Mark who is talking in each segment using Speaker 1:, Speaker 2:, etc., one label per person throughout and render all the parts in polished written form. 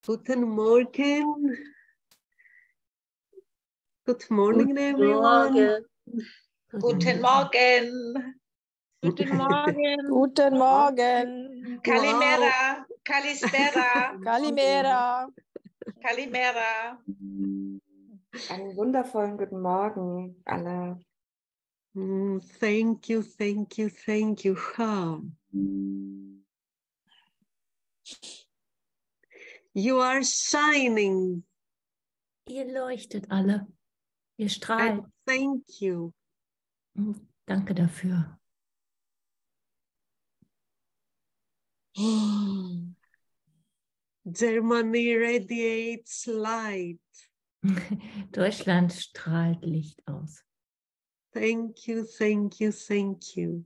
Speaker 1: Guten Morgen. Good morning,
Speaker 2: Guten
Speaker 1: everyone.
Speaker 2: Morgen.
Speaker 3: Guten Morgen.
Speaker 2: Guten Morgen.
Speaker 4: Guten Morgen.
Speaker 3: Kalimera. Kalispera.
Speaker 4: Kalimera.
Speaker 3: Kalimera.
Speaker 2: Einen wundervollen guten Morgen, alle.
Speaker 1: Thank you, thank you, thank you. You are shining.
Speaker 4: Ihr leuchtet alle. Ihr strahlt.
Speaker 1: Thank you.
Speaker 4: Danke dafür.
Speaker 1: Germany radiates light.
Speaker 4: Deutschland strahlt Licht aus.
Speaker 1: Thank you, thank you, thank you.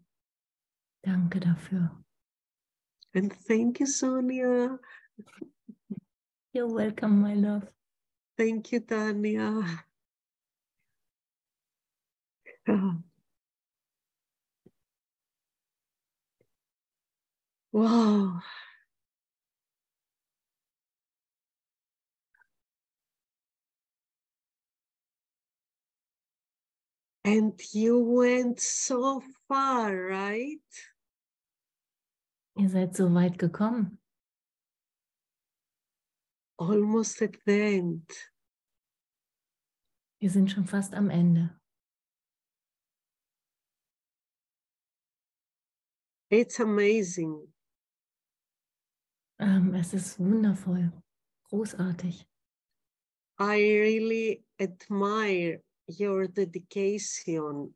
Speaker 4: Danke dafür.
Speaker 1: And thank you, Sonia.
Speaker 4: You're welcome, my love.
Speaker 1: Thank you, Tanya. Wow. And you went so far, right?
Speaker 4: Ihr seid so weit gekommen.
Speaker 1: Almost at the end.
Speaker 4: Wir sind schon fast am Ende.
Speaker 1: It's amazing.
Speaker 4: Es ist wundervoll, großartig.
Speaker 1: I really admire your dedication,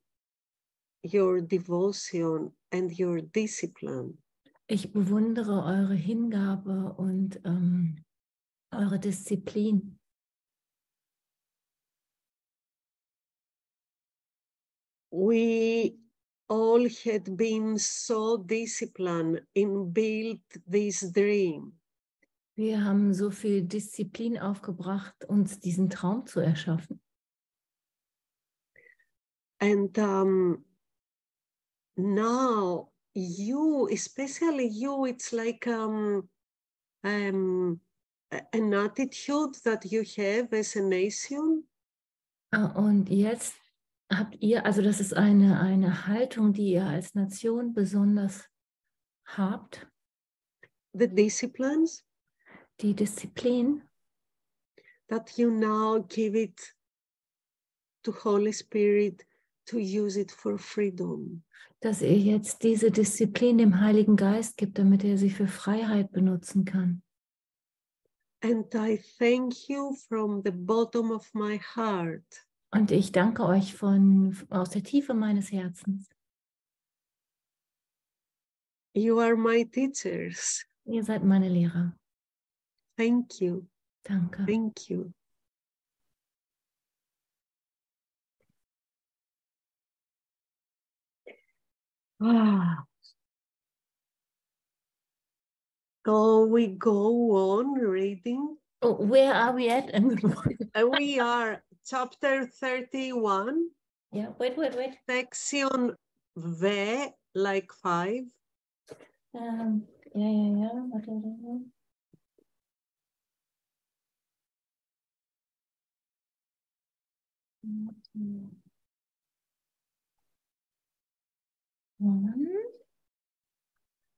Speaker 1: your devotion, and your discipline.
Speaker 4: Ich bewundere eure Hingabe und eure Disziplin.
Speaker 1: We all had been so disciplined in build this dream.
Speaker 4: Wir haben so viel Disziplin aufgebracht, uns diesen Traum zu erschaffen.
Speaker 1: And now you, especially you, it's like an attitude that you have as a nation.
Speaker 4: Und jetzt habt ihr, also das ist eine Haltung, die ihr als Nation besonders habt.
Speaker 1: The disciplines.
Speaker 4: Die Disziplin.
Speaker 1: That you now give it to Holy Spirit to use it for freedom.
Speaker 4: Dass ihr jetzt diese Disziplin dem Heiligen Geist gibt, damit er sie für Freiheit benutzen kann.
Speaker 1: And I thank you from the bottom of my heart.
Speaker 4: Und ich danke euch aus der Tiefe meines Herzens.
Speaker 1: You are my teachers.
Speaker 4: Ihr seid meine Lehrer.
Speaker 1: Thank you.
Speaker 4: Danke.
Speaker 1: Thank you. So we go on reading.
Speaker 4: Oh, where are we at?
Speaker 1: We are chapter 31.
Speaker 4: Yeah, wait.
Speaker 1: Section V, like 5.
Speaker 4: Yeah.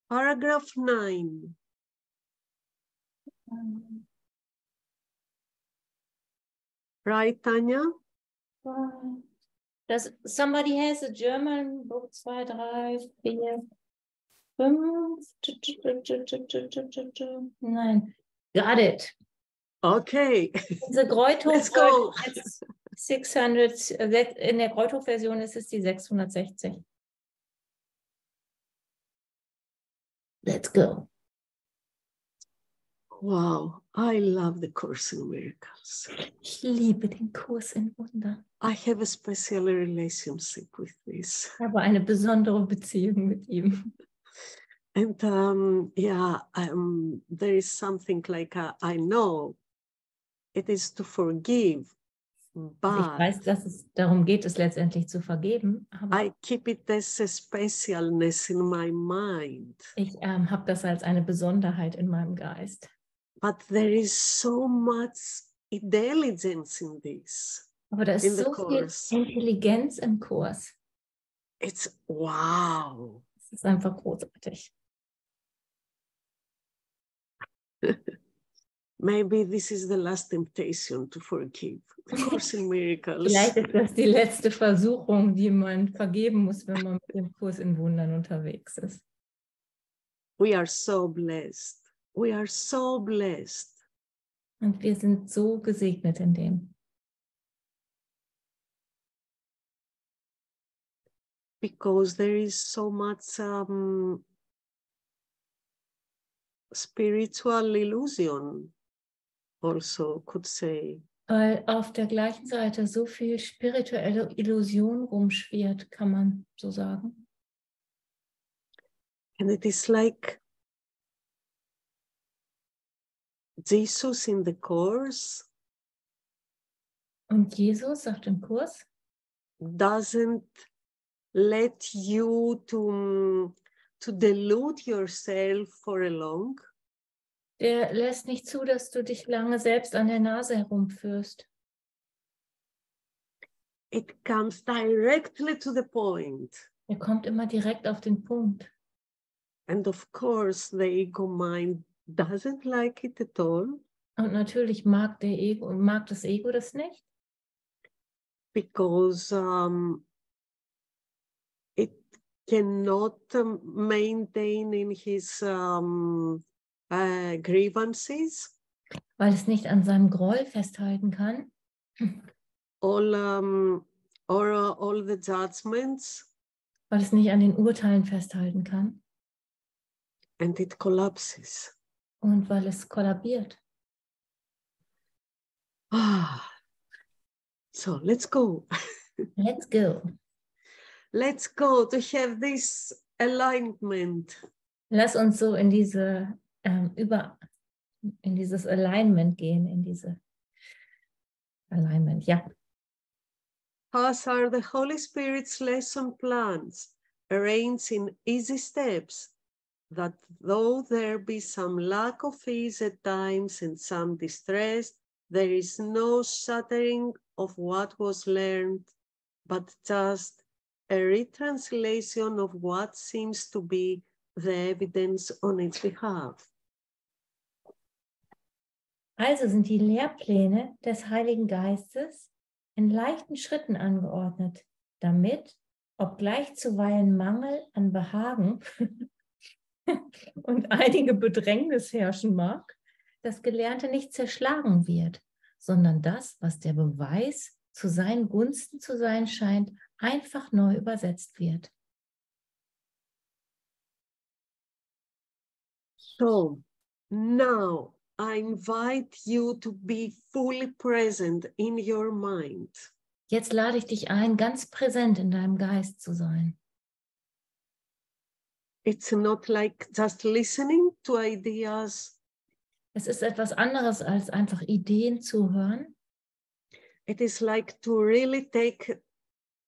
Speaker 1: Paragraph 9. Right, Tanya?
Speaker 4: Does somebody has a German book 2, 3, 4, 5? Nein. Got it.
Speaker 1: Okay.
Speaker 4: The Greuthof
Speaker 1: Let's go.
Speaker 4: 600, in der Greuthof-Version ist es die 660. Let's go.
Speaker 1: Wow, I love the Course in Miracles.
Speaker 4: Ich liebe den Kurs in Wundern.
Speaker 1: I have a special relationship with this.
Speaker 4: Ich habe eine besondere Beziehung mit ihm.
Speaker 1: And there is something like I know it is to forgive, but
Speaker 4: Ich weiß, dass es darum geht, es letztendlich zu vergeben, aber
Speaker 1: I keep it as a specialness in my mind.
Speaker 4: ich habe das als eine Besonderheit in meinem Geist.
Speaker 1: But there is so much intelligence in this,
Speaker 4: Aber da ist
Speaker 1: in the
Speaker 4: so viel
Speaker 1: Course.
Speaker 4: Intelligenz im Kurs.
Speaker 1: It's wow.
Speaker 4: Es ist einfach großartig.
Speaker 1: Maybe this is the last temptation to forgive. The Course in Miracles.
Speaker 4: Vielleicht ist das die letzte Versuchung, die man vergeben muss, wenn man mit dem Kurs in Wundern unterwegs ist.
Speaker 1: We are so blessed. We are so blessed.
Speaker 4: Und wir sind so gesegnet in dem.
Speaker 1: Because there is so much spiritual illusion, also could say.
Speaker 4: Weil auf der gleichen Seite so viel spirituelle Illusion rumschwirrt, kann man so sagen.
Speaker 1: And it is like Jesus in the Course
Speaker 4: Und Jesus sagt im Kurs,
Speaker 1: doesn't let you to delude yourself for a long.
Speaker 4: der lässt nicht zu, dass du dich lange selbst an der Nase herumführst.
Speaker 1: It comes directly to the point.
Speaker 4: Er kommt immer direkt auf den Punkt.
Speaker 1: And of course, the ego mind doesn't like it at all.
Speaker 4: Und natürlich mag das Ego das nicht,
Speaker 1: Because it cannot maintain in his grievances
Speaker 4: weil es nicht an seinem Groll festhalten kann,
Speaker 1: all the judgments,
Speaker 4: weil es nicht an den Urteilen festhalten kann
Speaker 1: and it collapses.
Speaker 4: und weil es kollabiert.
Speaker 1: So let's go.
Speaker 4: Let's go.
Speaker 1: Let's go to have this alignment.
Speaker 4: Lass uns so in dieses Alignment gehen, in diese Alignment, ja.
Speaker 1: As are the Holy Spirit's lesson plans, arranged in easy steps, that though there be some lack of ease at times and some distress, there is no shattering of what was learned, but just a retranslation of what seems to be the evidence on its behalf.
Speaker 4: Also sind die Lehrpläne des Heiligen Geistes in leichten Schritten angeordnet, damit, obgleich zuweilen Mangel an Behagen und einige Bedrängnis herrschen mag, das Gelernte nicht zerschlagen wird, sondern das, was der Beweis zu seinen Gunsten zu sein scheint, einfach neu übersetzt wird.
Speaker 1: So now I invite you to be fully present in your mind.
Speaker 4: Jetzt lade ich dich ein, ganz präsent in deinem Geist zu sein.
Speaker 1: It's not like just listening to ideas.
Speaker 4: Es ist etwas anderes, als einfach Ideen zu hören.
Speaker 1: It is like to really take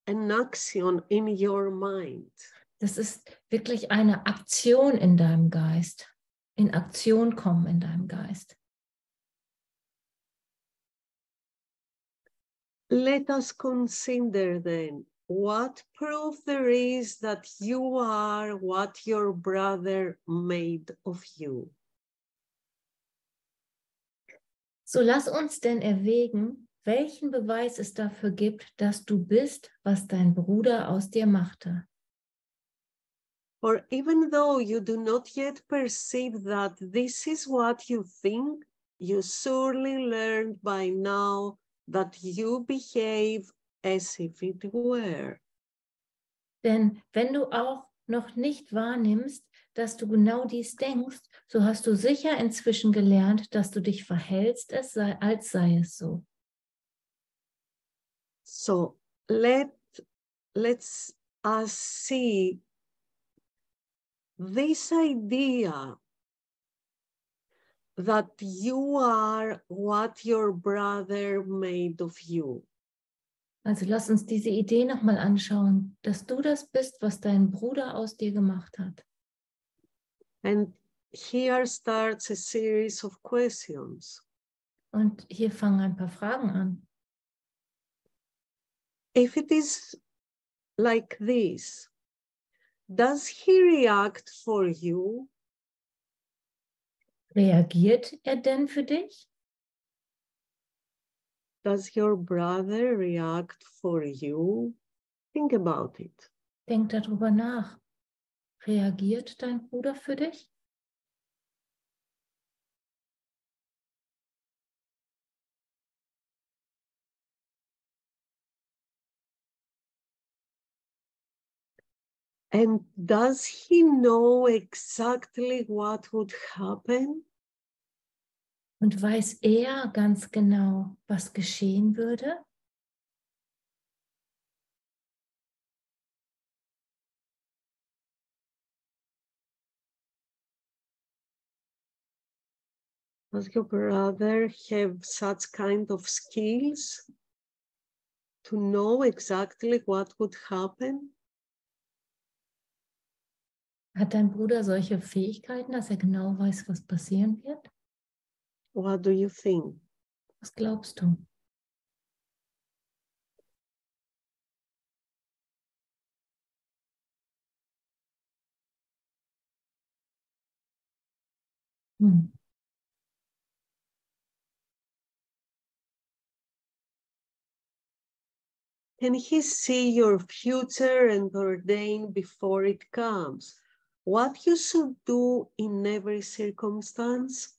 Speaker 1: an action in your mind.
Speaker 4: Das ist wirklich eine Aktion in deinem Geist. In Aktion kommen in deinem Geist.
Speaker 1: Let us consider then what proof there is that you are what your brother made of you.
Speaker 4: So lass uns denn erwägen, welchen Beweis es dafür gibt, dass du bist, was dein Bruder aus dir machte.
Speaker 1: For even though you do not yet perceive that this is what you think, you surely learned by now that you behave as if it were.
Speaker 4: Denn wenn du auch noch nicht wahrnimmst, dass du genau dies denkst, so hast du sicher inzwischen gelernt, dass du dich verhältst, als sei es so.
Speaker 1: So let's us see this idea that you are what your brother made of you.
Speaker 4: Also lass uns diese Idee nochmal anschauen, dass du das bist, was dein Bruder aus dir gemacht hat.
Speaker 1: And here starts a series of questions.
Speaker 4: Und hier fangen ein paar Fragen an.
Speaker 1: If it is like this, does he react for you?
Speaker 4: Reagiert er denn für dich?
Speaker 1: Does your brother react for you? Think about it.
Speaker 4: Denk darüber nach. Reagiert dein Bruder für dich?
Speaker 1: And does he know exactly what would happen?
Speaker 4: Und weiß er ganz genau, was geschehen würde?
Speaker 1: Does your brother have such kind of skills to know exactly what would happen?
Speaker 4: Hat dein Bruder solche Fähigkeiten, dass er genau weiß, was passieren wird?
Speaker 1: What do you think?
Speaker 4: Was glaubst du?
Speaker 1: Can he see your future and ordain before it comes what you should do in every circumstance?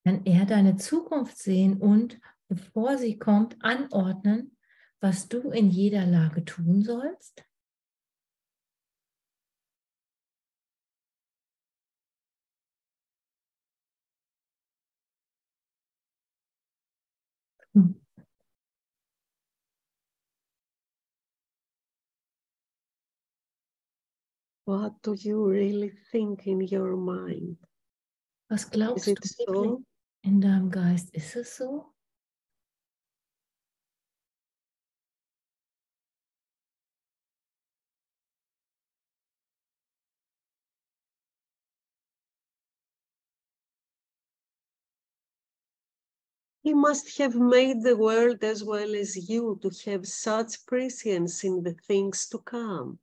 Speaker 4: Kann er deine Zukunft sehen und, bevor sie kommt, anordnen, was du in jeder Lage tun sollst?
Speaker 1: What do you really think in your mind?
Speaker 4: Was glaubst
Speaker 1: Is
Speaker 4: du
Speaker 1: it
Speaker 4: wirklich
Speaker 1: so?
Speaker 4: in deinem Geist? Ist es so?
Speaker 1: He must have made the world as well as you to have such prescience in the things to come.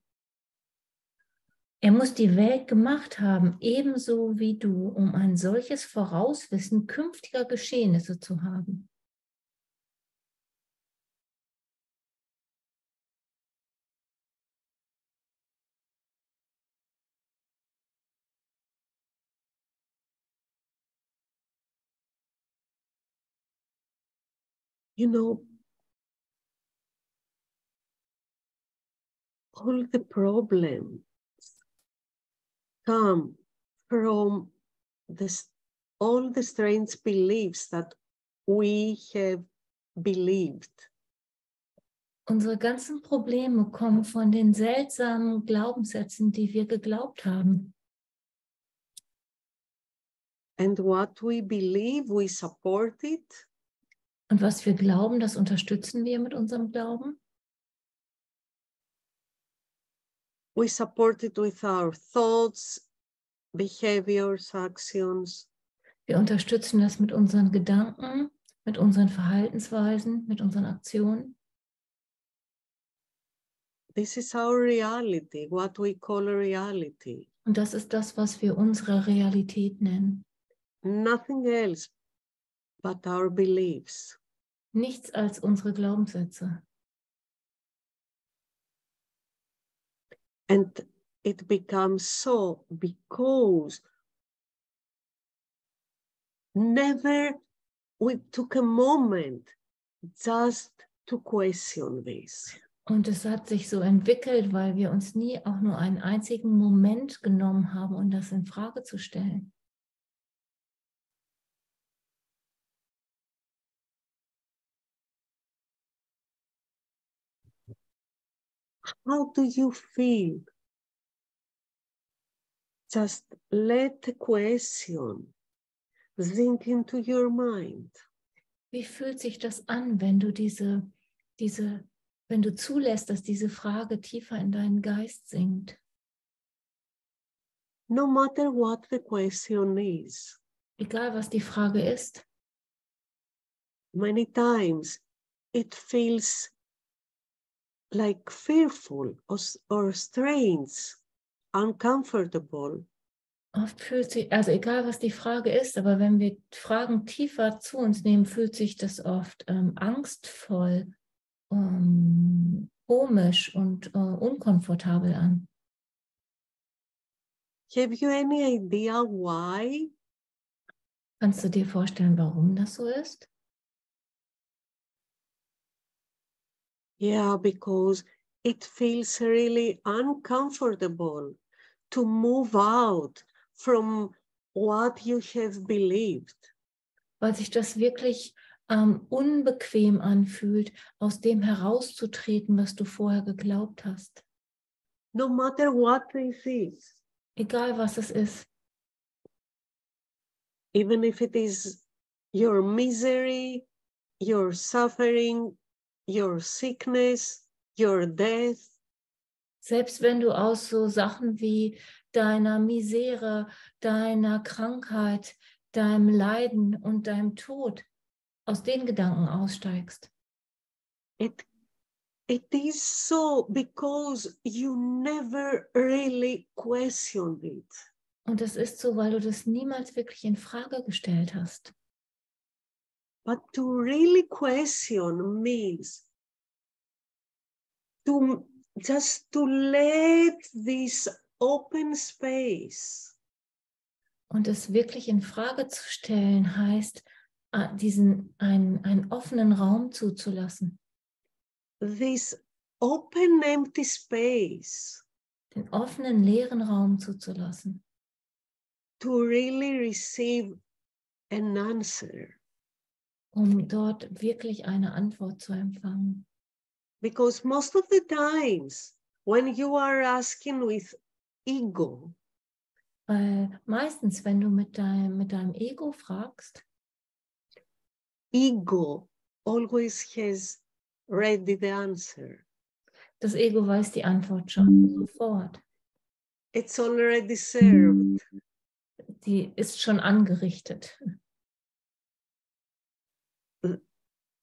Speaker 4: Er muss die Welt gemacht haben, ebenso wie du, um ein solches Vorauswissen künftiger Geschehnisse zu haben.
Speaker 1: You know, all the problems come from all the strange beliefs that we have believed.
Speaker 4: Unsere ganzen Probleme kommen von den seltsamen Glaubenssätzen, die wir geglaubt haben.
Speaker 1: And what we believe, we support it.
Speaker 4: Und was wir glauben, das unterstützen wir mit unserem Glauben.
Speaker 1: We support it with our thoughts, behaviors, actions.
Speaker 4: Wir unterstützen das mit unseren Gedanken, mit unseren Verhaltensweisen, mit unseren Aktionen.
Speaker 1: This is our reality, what we call a reality.
Speaker 4: Und das ist das, was wir unsere Realität nennen.
Speaker 1: Nothing else but our beliefs.
Speaker 4: Nichts als unsere Glaubenssätze.
Speaker 1: And it becomes so because never we took a moment just to question this.
Speaker 4: Und es hat sich so entwickelt, weil wir uns nie auch nur einen einzigen Moment genommen haben, um das in Frage zu stellen.
Speaker 1: How do you feel? Just let the question sink into your mind.
Speaker 4: Wie fühlt sich das an, wenn du wenn du zulässt, dass diese Frage tiefer in deinen Geist sinkt?
Speaker 1: no matter what the question is.
Speaker 4: Egal, was die Frage ist.
Speaker 1: Many times it feels like fearful or strange, uncomfortable.
Speaker 4: Oft fühlt sich, also egal, was die Frage ist, aber wenn wir Fragen tiefer zu uns nehmen, fühlt sich das oft angstvoll, komisch und unkomfortabel an.
Speaker 1: Have you any idea why?
Speaker 4: Kannst du dir vorstellen, warum das so ist?
Speaker 1: Yeah, because it feels really uncomfortable to move out from what you have believed.
Speaker 4: Weil sich das wirklich unbequem anfühlt, aus dem herauszutreten, was du vorher geglaubt hast.
Speaker 1: No matter what this is.
Speaker 4: Egal, was es ist.
Speaker 1: Even if it is your misery, your suffering, your sickness, your death.
Speaker 4: Selbst wenn du aus so Sachen wie deiner Misere, deiner Krankheit, deinem Leiden und deinem Tod, aus den Gedanken aussteigst.
Speaker 1: It is so because you never really questioned it.
Speaker 4: Und das ist so, weil du das niemals wirklich in Frage gestellt hast.
Speaker 1: But to really question means just to let this open space.
Speaker 4: Und es wirklich in Frage zu stellen heißt, einen offenen Raum zuzulassen.
Speaker 1: This open empty space.
Speaker 4: Den offenen leeren Raum zuzulassen.
Speaker 1: To really receive an answer.
Speaker 4: Um dort wirklich eine Antwort zu empfangen.
Speaker 1: Because most of the times when you are asking with ego,
Speaker 4: Weil meistens, wenn du mit deinem Ego fragst,
Speaker 1: ego always has ready the answer.
Speaker 4: das Ego weiß die Antwort schon sofort.
Speaker 1: It's already served.
Speaker 4: Die ist schon angerichtet.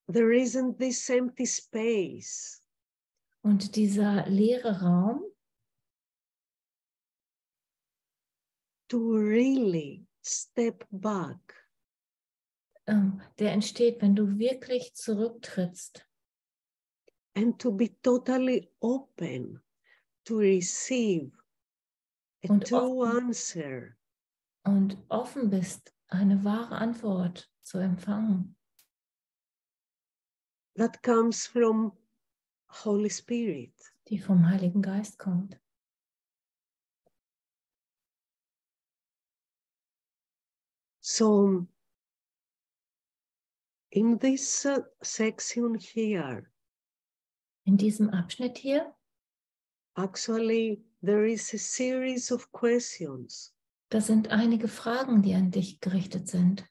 Speaker 1: There isn't this empty space.
Speaker 4: Und dieser leere Raum,
Speaker 1: to really step back.
Speaker 4: Der entsteht, wenn du wirklich zurücktrittst.
Speaker 1: And to be totally open to receive a
Speaker 4: Und
Speaker 1: true answer.
Speaker 4: Und offen bist, eine wahre Antwort zu empfangen.
Speaker 1: That comes from Holy Spirit.
Speaker 4: Die vom Heiligen Geist kommt.
Speaker 1: So, in this section here,
Speaker 4: in diesem Abschnitt hier,
Speaker 1: actually, there is a series of questions.
Speaker 4: Da sind einige Fragen, die an dich gerichtet sind.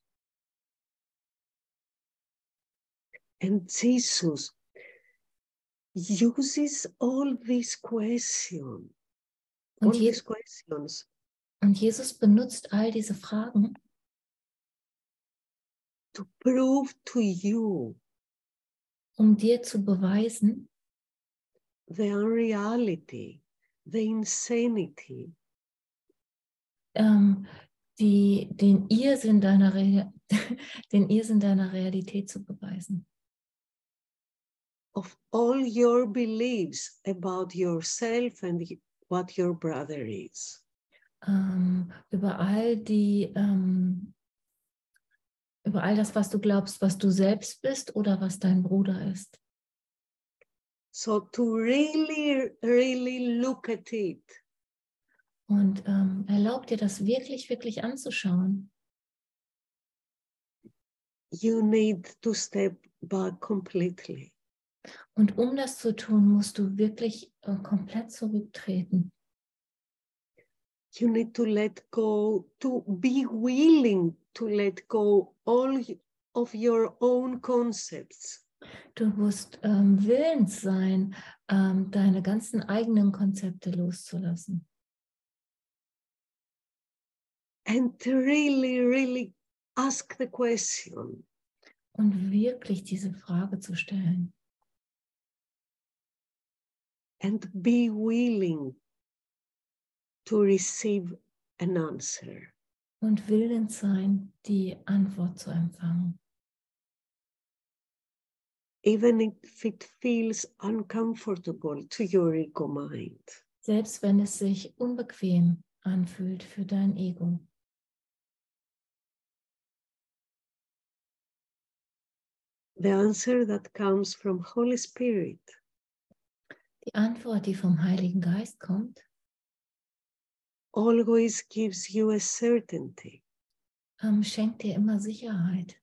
Speaker 1: And Jesus uses all these questions.
Speaker 4: Und Jesus benutzt all diese Fragen,
Speaker 1: to prove to you
Speaker 4: um dir zu beweisen,
Speaker 1: the unreality, the insanity,
Speaker 4: den Irrsinn deiner Realität zu beweisen.
Speaker 1: of all your beliefs about yourself and what your brother is.
Speaker 4: Über all das, was du glaubst, was du selbst bist oder was dein Bruder ist.
Speaker 1: So to really, really look at it.
Speaker 4: Und erlaub dir das wirklich, wirklich anzuschauen.
Speaker 1: You need to step back completely.
Speaker 4: Und um das zu tun, musst du wirklich komplett zurücktreten.
Speaker 1: You need to let go, to be willing to let go all of your own concepts.
Speaker 4: Du musst willens sein, deine ganzen eigenen Konzepte loszulassen.
Speaker 1: and really, really ask the question.
Speaker 4: Und wirklich diese Frage zu stellen.
Speaker 1: And be willing to receive an answer.
Speaker 4: Und willens sein, die Antwort zu empfangen.
Speaker 1: Even if it feels uncomfortable to your ego mind.
Speaker 4: Selbst wenn es sich unbequem anfühlt für dein Ego.
Speaker 1: The answer that comes from Holy Spirit
Speaker 4: Die Antwort, die vom Heiligen Geist kommt,
Speaker 1: always gives you a certainty.
Speaker 4: Schenkt dir immer Sicherheit.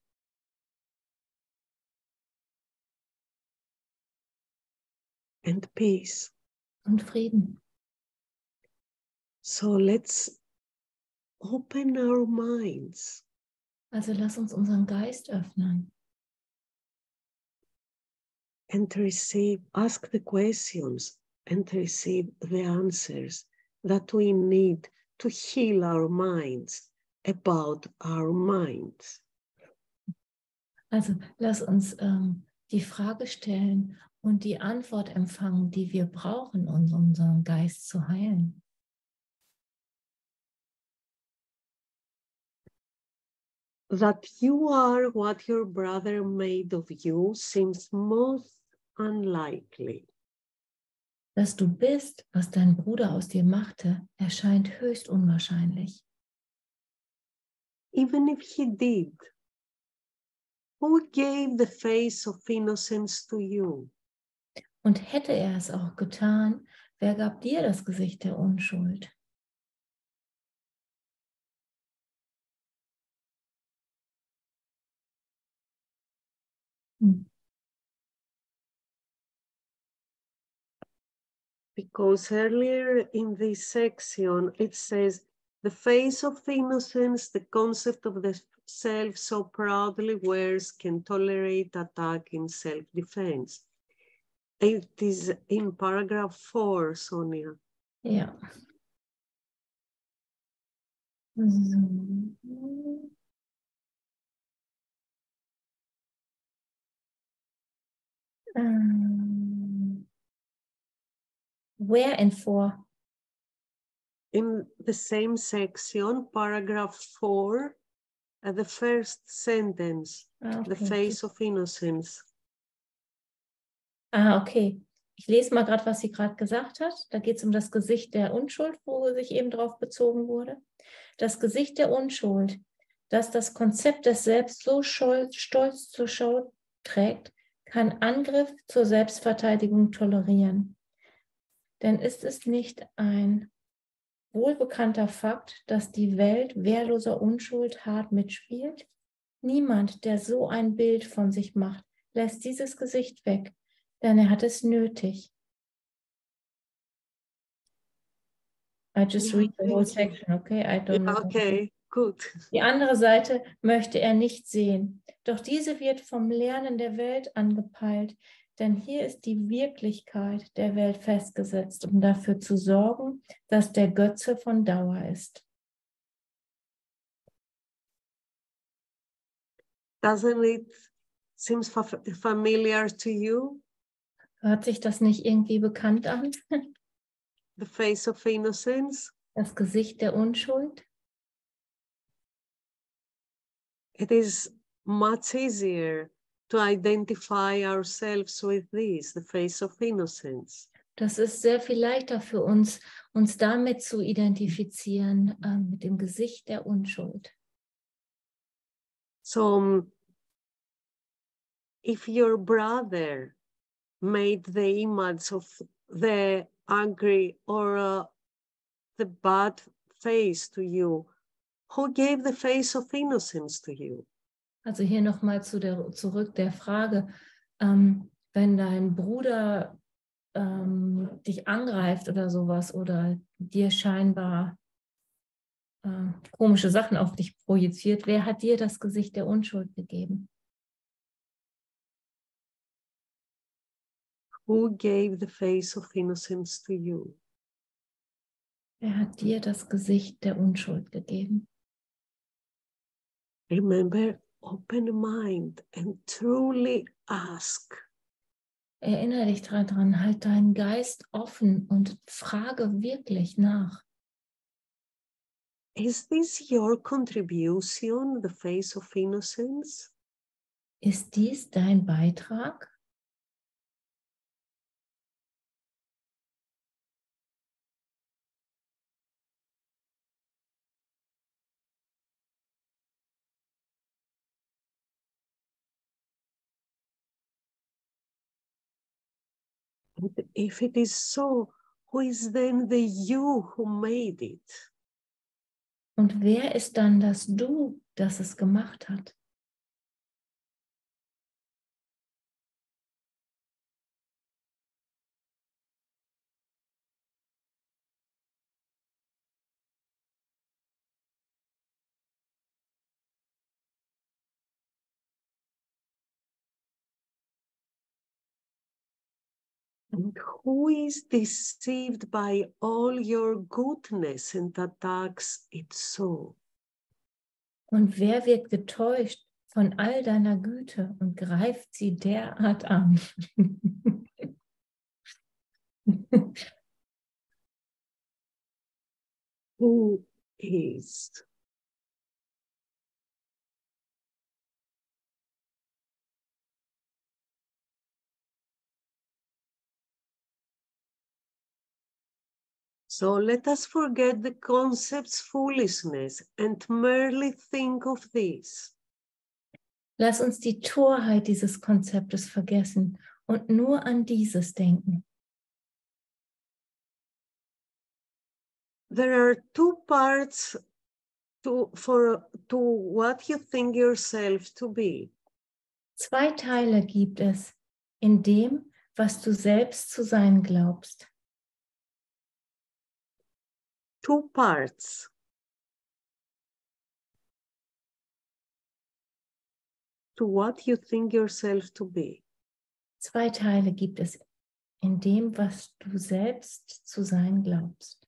Speaker 1: And peace.
Speaker 4: Und Frieden.
Speaker 1: So let's open our minds.
Speaker 4: Also lass uns unseren Geist öffnen.
Speaker 1: And receive, ask the questions and receive the answers that we need to heal our minds about our minds.
Speaker 4: Also lass uns die Frage stellen und die Antwort empfangen, die wir brauchen, um unseren Geist zu heilen.
Speaker 1: That you are what your brother made of you seems most unlikely.
Speaker 4: Dass du bist, was dein Bruder aus dir machte, erscheint höchst unwahrscheinlich.
Speaker 1: Even if he did, who gave the face of innocence to you?
Speaker 4: Und hätte er es auch getan, wer gab dir das Gesicht der Unschuld?
Speaker 1: Because earlier in this section, it says, the face of innocence, the concept of the self so proudly wears, can tolerate attack in self-defense. It is in paragraph 4, Sonia.
Speaker 4: Ja. So. Where and for?
Speaker 1: In the same section, paragraph 4, the first sentence,
Speaker 4: Okay.
Speaker 1: the face of innocence.
Speaker 4: Okay. Ich lese mal gerade, was sie gerade gesagt hat. Da geht es um das Gesicht der Unschuld, wo sich eben drauf bezogen wurde. Das Gesicht der Unschuld, das das Konzept des Selbst so stolz zur Schau trägt, kann Angriff zur Selbstverteidigung tolerieren. Denn ist es nicht ein wohlbekannter Fakt, dass die Welt wehrloser Unschuld hart mitspielt? Niemand, der so ein Bild von sich macht, lässt dieses Gesicht weg, denn er hat es nötig. I just read the whole section, okay? I don't know.
Speaker 1: Okay, good.
Speaker 4: Die andere Seite möchte er nicht sehen. Doch diese wird vom Lernen der Welt angepeilt, denn hier ist die Wirklichkeit der Welt festgesetzt, um dafür zu sorgen, dass der Götze von Dauer ist.
Speaker 1: Doesn't it seem familiar to you?
Speaker 4: Hört sich das nicht irgendwie bekannt an?
Speaker 1: The face of innocence?
Speaker 4: Das Gesicht der Unschuld?
Speaker 1: It is much easier to identify ourselves with this, the face of innocence.
Speaker 4: Das ist sehr viel leichter für uns, uns damit zu identifizieren, mit dem Gesicht der Unschuld.
Speaker 1: So, if your brother made the image of the angry or the bad face to you, who gave the face of innocence to you?
Speaker 4: Also hier nochmal zurück der Frage, wenn dein Bruder dich angreift oder sowas oder dir scheinbar komische Sachen auf dich projiziert, wer hat dir das Gesicht der Unschuld gegeben?
Speaker 1: Who gave the face of innocence to you?
Speaker 4: Wer hat dir das Gesicht der Unschuld gegeben?
Speaker 1: Remember, open mind and truly ask.
Speaker 4: Erinnere dich daran, halt deinen Geist offen und frage wirklich nach.
Speaker 1: Is this your contribution, the face of innocence?
Speaker 4: Ist dies dein Beitrag?
Speaker 1: And if it is so, who is then the you who made it?
Speaker 4: Und wer ist dann das Du, das es gemacht hat?
Speaker 1: And who is deceived by all your goodness and attacks it so?
Speaker 4: Und wer wird getäuscht von all deiner Güte und greift sie derart an?
Speaker 1: Who is? So let us forget the concept's foolishness and merely think of this.
Speaker 4: Lass uns die Torheit dieses Konzeptes vergessen und nur an dieses denken.
Speaker 1: There are two parts to what you think yourself to be.
Speaker 4: Zwei Teile gibt es in dem, was du selbst zu sein glaubst.
Speaker 1: Two parts. To what you think yourself to be.
Speaker 4: Zwei Teile gibt es in dem, was du selbst zu sein glaubst.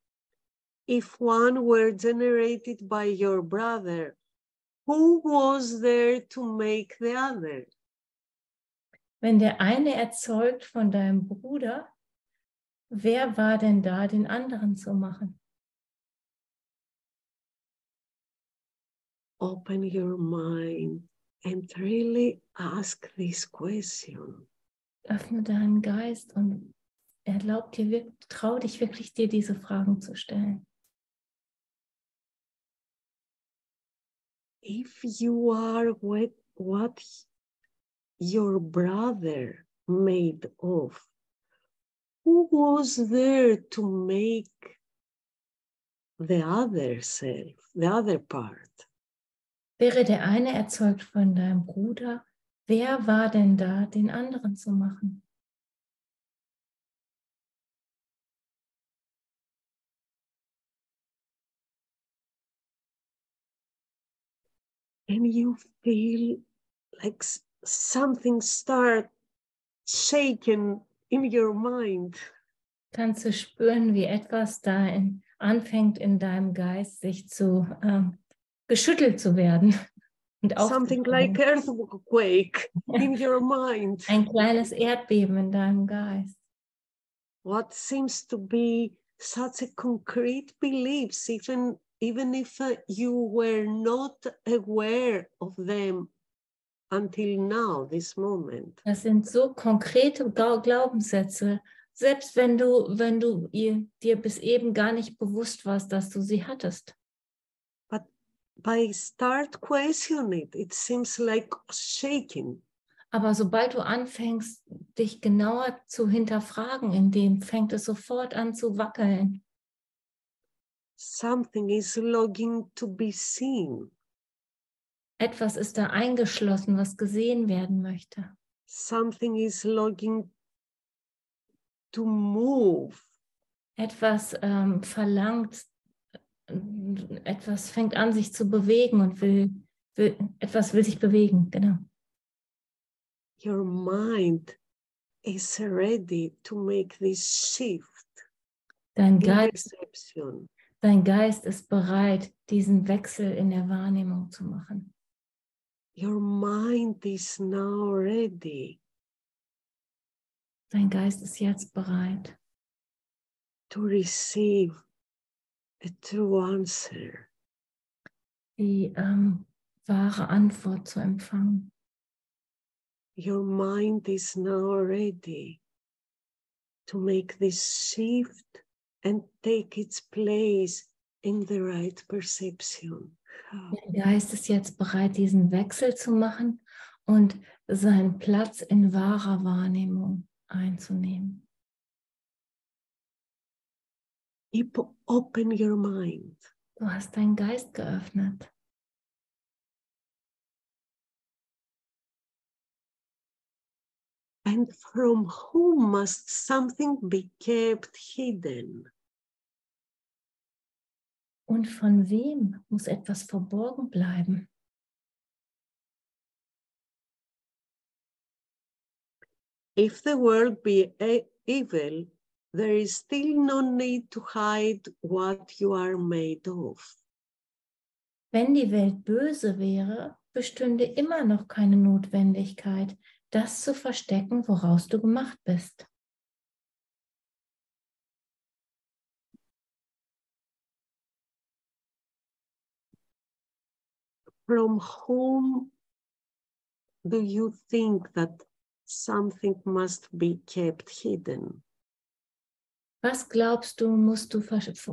Speaker 1: If one were generated by your brother, who was there to make the other?
Speaker 4: Wenn der eine erzeugt von deinem Bruder, wer war denn da, den anderen zu machen?
Speaker 1: Open your mind and really ask this question.
Speaker 4: Öffne deinen Geist und trau dich wirklich, dir diese Fragen zu stellen.
Speaker 1: If you are what your brother made of, who was there to make the other self, the other part?
Speaker 4: Wäre der eine erzeugt von deinem Bruder, wer war denn da, den anderen zu machen?
Speaker 1: And you feel like something start shaking in your mind.
Speaker 4: Kannst du spüren, wie etwas da anfängt in deinem Geist, sich geschüttelt zu werden und
Speaker 1: Something like earthquake in your mind.
Speaker 4: Ein kleines Erdbeben in deinem Geist.
Speaker 1: What seems to be such a concrete beliefs, even if you were not aware of them until now, this moment.
Speaker 4: Das sind so konkrete Glaubenssätze, selbst wenn du dir bis eben gar nicht bewusst warst, dass du sie hattest.
Speaker 1: But by start questioning it seems like shaking.
Speaker 4: Aber sobald du anfängst, dich genauer zu hinterfragen, in dem fängt es sofort an zu wackeln.
Speaker 1: Something is longing to be seen.
Speaker 4: Etwas ist da eingeschlossen, was gesehen werden möchte.
Speaker 1: Something is longing to move.
Speaker 4: Etwas verlangt, etwas fängt an, sich zu bewegen und etwas will sich bewegen, genau.
Speaker 1: Your mind is ready to make this shift
Speaker 4: Dein
Speaker 1: in perception.
Speaker 4: Geist ist bereit, diesen Wechsel in der Wahrnehmung zu machen.
Speaker 1: Your mind is now ready
Speaker 4: Dein Geist ist jetzt bereit,
Speaker 1: to receive a true answer.
Speaker 4: die wahre Antwort zu empfangen.
Speaker 1: Your mind is now ready to make this shift and take its place in the right perception.
Speaker 4: Dein Geist ist jetzt bereit, diesen Wechsel zu machen und seinen Platz in wahrer Wahrnehmung einzunehmen.
Speaker 1: Keep open your mind.
Speaker 4: Du hast deinen Geist geöffnet.
Speaker 1: And from whom must something be kept hidden?
Speaker 4: Und von wem muss etwas verborgen bleiben?
Speaker 1: If the world be evil, there is still no need to hide what you are made of.
Speaker 4: Wenn die Welt böse wäre, bestünde immer noch keine Notwendigkeit, das zu verstecken, woraus du gemacht bist.
Speaker 1: From whom do you think that something must be kept hidden?
Speaker 4: Was glaubst du,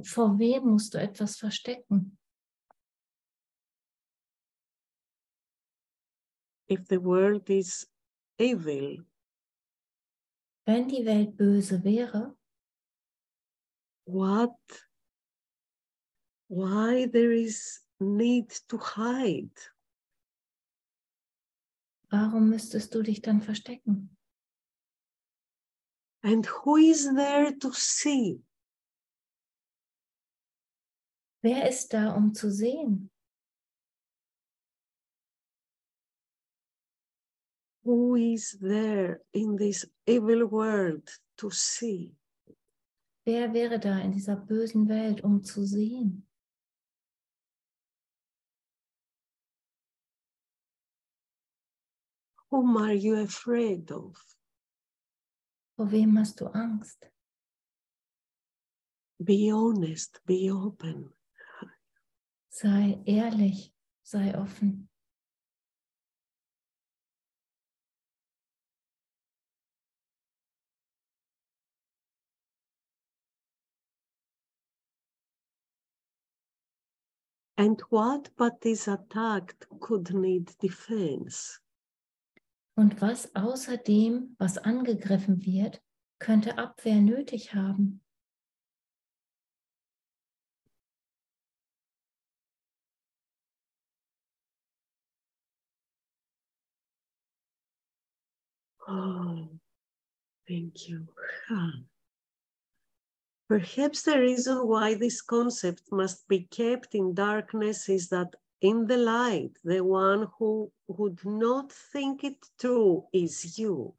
Speaker 4: vor wem musst du etwas verstecken?
Speaker 1: If the world is evil,
Speaker 4: Wenn die Welt böse wäre,
Speaker 1: why there is need to hide?
Speaker 4: warum müsstest du dich dann verstecken?
Speaker 1: And who is there to see?
Speaker 4: Wer ist da, um zu sehen?
Speaker 1: Who is there in this evil world to see?
Speaker 4: Wer wäre da in dieser bösen Welt, um zu sehen?
Speaker 1: Whom are you afraid of?
Speaker 4: Vor wem hast du Angst?
Speaker 1: Be honest, be open.
Speaker 4: Sei ehrlich, sei offen.
Speaker 1: And what but is attacked could need defense?
Speaker 4: Und was außer dem, was angegriffen wird, könnte Abwehr nötig haben?
Speaker 1: Oh, thank you. Perhaps the reason why this concept must be kept in darkness is that in the light, the one who would not think it true is you.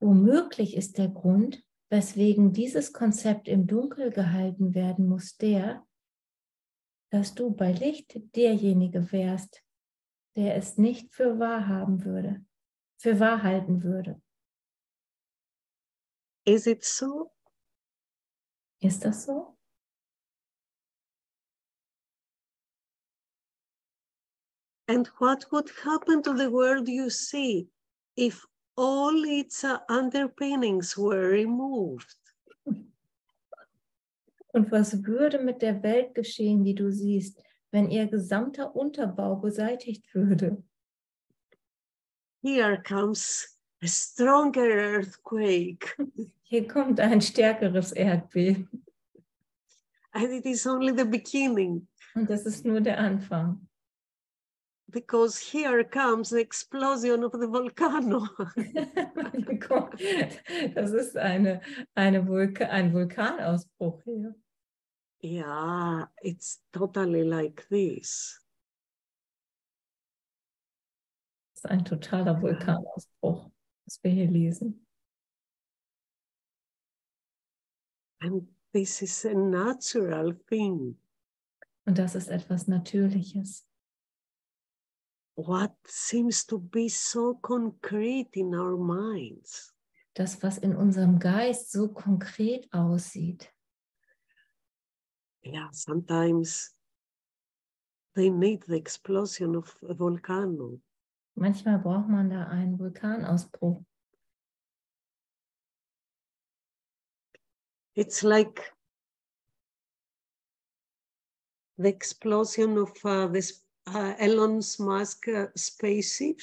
Speaker 4: Womöglich ist der Grund, weswegen dieses Konzept im Dunkel gehalten werden muss, dass du bei Licht derjenige wärst, der es nicht für wahr halten würde.
Speaker 1: Is it so?
Speaker 4: Ist das so?
Speaker 1: And what would happen to the world you see if all its underpinnings were removed?
Speaker 4: Und was würde mit der Welt geschehen, die du siehst, wenn ihr gesamter Unterbau beseitigt würde?
Speaker 1: Here comes a stronger earthquake.
Speaker 4: Hier kommt ein stärkeres Erdbeben.
Speaker 1: And it is only the beginning.
Speaker 4: Und das ist nur der Anfang.
Speaker 1: Because here comes the explosion of the volcano.
Speaker 4: Das ist ein Vulkanausbruch hier.
Speaker 1: Yeah, it's totally like this.
Speaker 4: Das ist ein totaler Vulkanausbruch, was wir hier lesen.
Speaker 1: And this is a natural thing.
Speaker 4: Und das ist etwas Natürliches.
Speaker 1: what seems to be so concrete in our minds.
Speaker 4: Das, was in unserem Geist so konkret aussieht.
Speaker 1: Yeah, sometimes they need the explosion of a volcano.
Speaker 4: Manchmal braucht man da einen Vulkanausbruch.
Speaker 1: It's like the explosion of this Elon Musk spaceship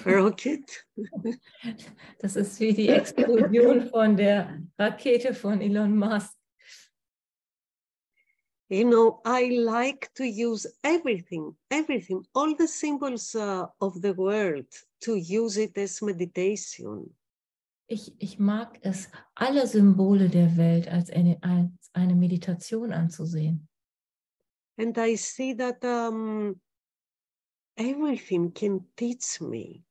Speaker 1: rocket.
Speaker 4: Das ist wie die Explosion von der Rakete von Elon Musk.
Speaker 1: You know, I like to use everything, all the symbols of the world, to use it as meditation.
Speaker 4: Ich mag es, alle Symbole der Welt als eine Meditation anzusehen.
Speaker 1: And I see that everything can teach me.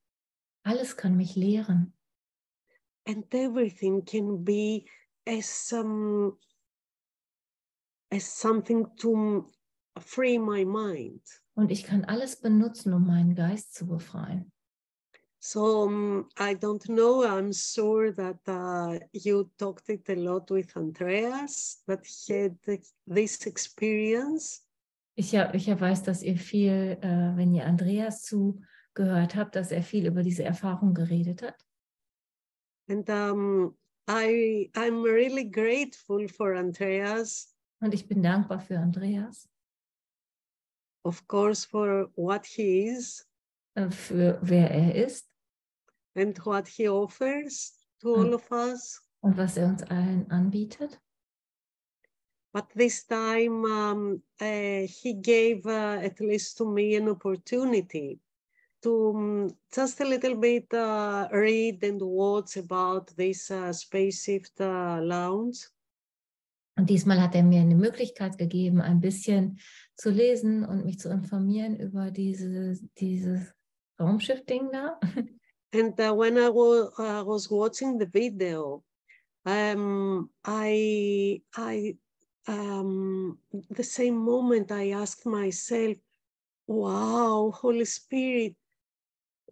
Speaker 4: Alles kann mich lehren.
Speaker 1: And everything can be as something to free my mind.
Speaker 4: Und ich kann alles benutzen, um meinen Geist zu befreien.
Speaker 1: So I don't know, I'm sure that you talked it a lot with Andreas, that had this experience.
Speaker 4: Ich weiß, dass ihr viel, wenn ihr Andreas zugehört habt, dass er viel über diese Erfahrung geredet hat.
Speaker 1: And I'm really grateful for Andreas.
Speaker 4: Und ich bin dankbar für Andreas.
Speaker 1: Of course, for what he is.
Speaker 4: Für wer er ist.
Speaker 1: And what he offers to all of us.
Speaker 4: Und was er uns allen anbietet.
Speaker 1: But this time he gave, at least to me, an opportunity to just a little bit read and watch about this spaceship launch.
Speaker 4: Und diesmal hat er mir eine Möglichkeit gegeben, ein bisschen zu lesen und mich zu informieren über dieses Raumschiff-Ding da.
Speaker 1: And when I was watching the video, the same moment I asked myself, wow, Holy Spirit,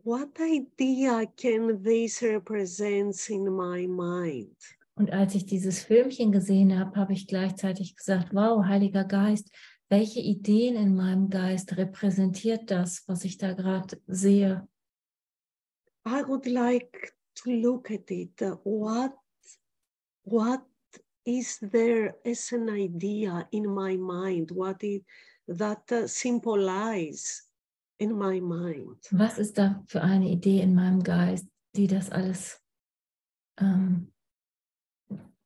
Speaker 1: what idea can this represent in my mind?
Speaker 4: Und als ich dieses Filmchen gesehen habe, habe ich gleichzeitig gesagt, wow, Heiliger Geist, welche Ideen in meinem Geist repräsentiert das, was ich da gerade sehe?
Speaker 1: I would like to look at it. What is there as an idea in my mind? What is that symbolize in my mind?
Speaker 4: Was ist da für eine Idee in meinem Geist, die das alles,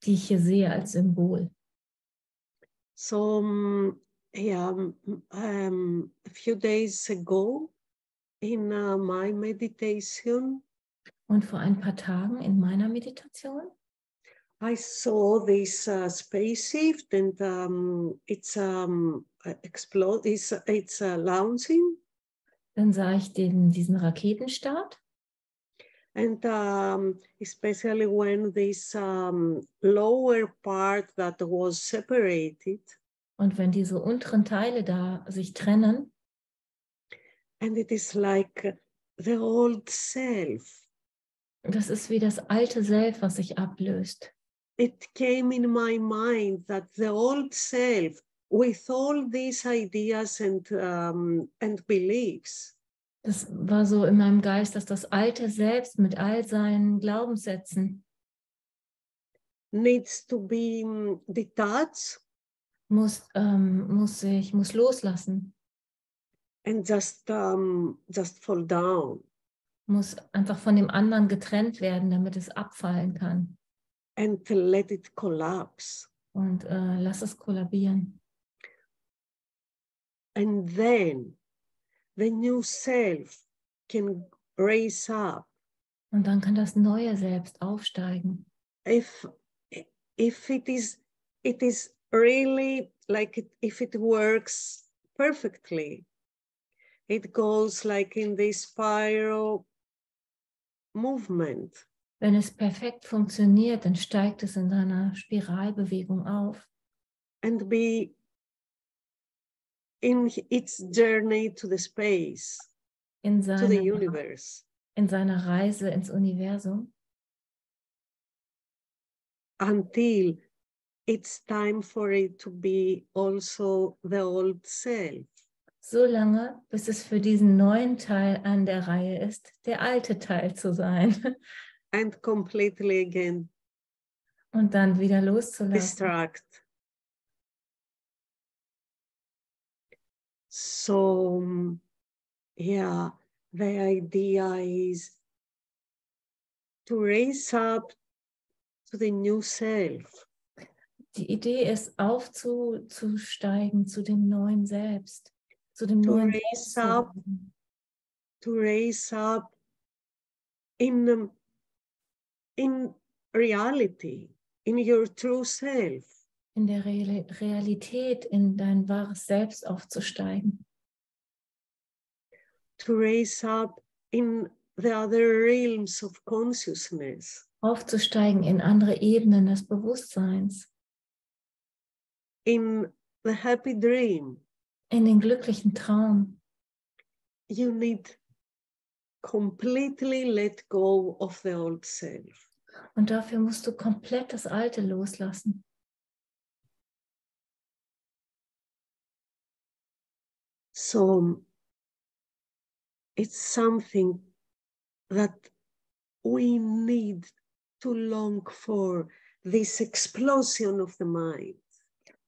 Speaker 4: die ich hier sehe als Symbol?
Speaker 1: So, a few days ago in my meditation,
Speaker 4: und vor ein paar Tagen in meiner Meditation,
Speaker 1: I saw this spaceship and it's launching.
Speaker 4: Dann sah ich diesen Raketenstart.
Speaker 1: And especially when this lower part that was separated.
Speaker 4: Und wenn diese unteren Teile da sich trennen.
Speaker 1: And it is like the old self.
Speaker 4: Das ist wie das alte Selbst, was sich ablöst.
Speaker 1: It came in my mind that the old self, with all these ideas and beliefs.
Speaker 4: Das war so in meinem Geist, dass das alte Selbst mit all seinen Glaubenssätzen
Speaker 1: needs to be detached.
Speaker 4: Muss loslassen.
Speaker 1: And just fall down.
Speaker 4: Muss einfach von dem anderen getrennt werden, damit es abfallen kann.
Speaker 1: And let it collapse.
Speaker 4: Und lass es kollabieren.
Speaker 1: And then the new self can raise up.
Speaker 4: Und dann kann das neue Selbst aufsteigen.
Speaker 1: If it is really like if it works perfectly, it goes like in this spiral movement.
Speaker 4: Wenn es perfekt funktioniert, dann steigt es in einer Spiralbewegung auf.
Speaker 1: And be in its journey to the space.
Speaker 4: in
Speaker 1: to the
Speaker 4: seiner,
Speaker 1: universe
Speaker 4: in seiner Reise ins Universum,
Speaker 1: until it's time for it to be also the old self.
Speaker 4: so lange, bis es für diesen neuen Teil an der Reihe ist, der alte Teil zu sein
Speaker 1: And completely again
Speaker 4: und dann wieder loszulassen.
Speaker 1: distract. So, yeah, the idea is to raise up to the new self.
Speaker 4: Die Idee ist, aufzusteigen zu dem neuen Selbst, zu dem
Speaker 1: To
Speaker 4: neuen
Speaker 1: raise
Speaker 4: Selbst zu
Speaker 1: up.
Speaker 4: werden.
Speaker 1: To raise up in reality, in your true self.
Speaker 4: In der Realität, in dein wahres Selbst aufzusteigen.
Speaker 1: To raise up in the other realms of consciousness.
Speaker 4: Aufzusteigen in andere Ebenen des Bewusstseins.
Speaker 1: In the happy dream.
Speaker 4: In den glücklichen Traum.
Speaker 1: You need completely let go of the old self.
Speaker 4: Und dafür musst du komplett das Alte loslassen.
Speaker 1: So it's something that we need to long for, this explosion of the mind.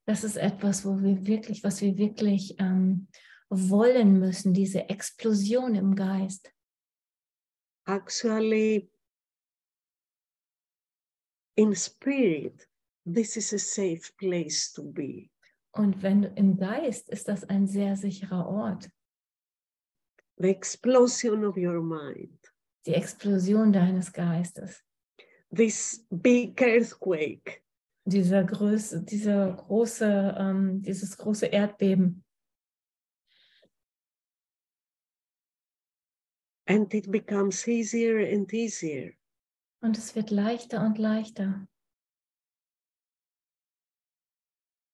Speaker 4: Das ist etwas, was wir wirklich wollen müssen, diese Explosion im Geist.
Speaker 1: Actually, in spirit, this is a safe place to be.
Speaker 4: Und wenn im Geist ist das ein sehr sicherer Ort.
Speaker 1: The explosion of your mind.
Speaker 4: Die Explosion deines Geistes.
Speaker 1: This big earthquake.
Speaker 4: Dieses große Erdbeben.
Speaker 1: And it becomes easier and easier.
Speaker 4: Und es wird leichter und leichter.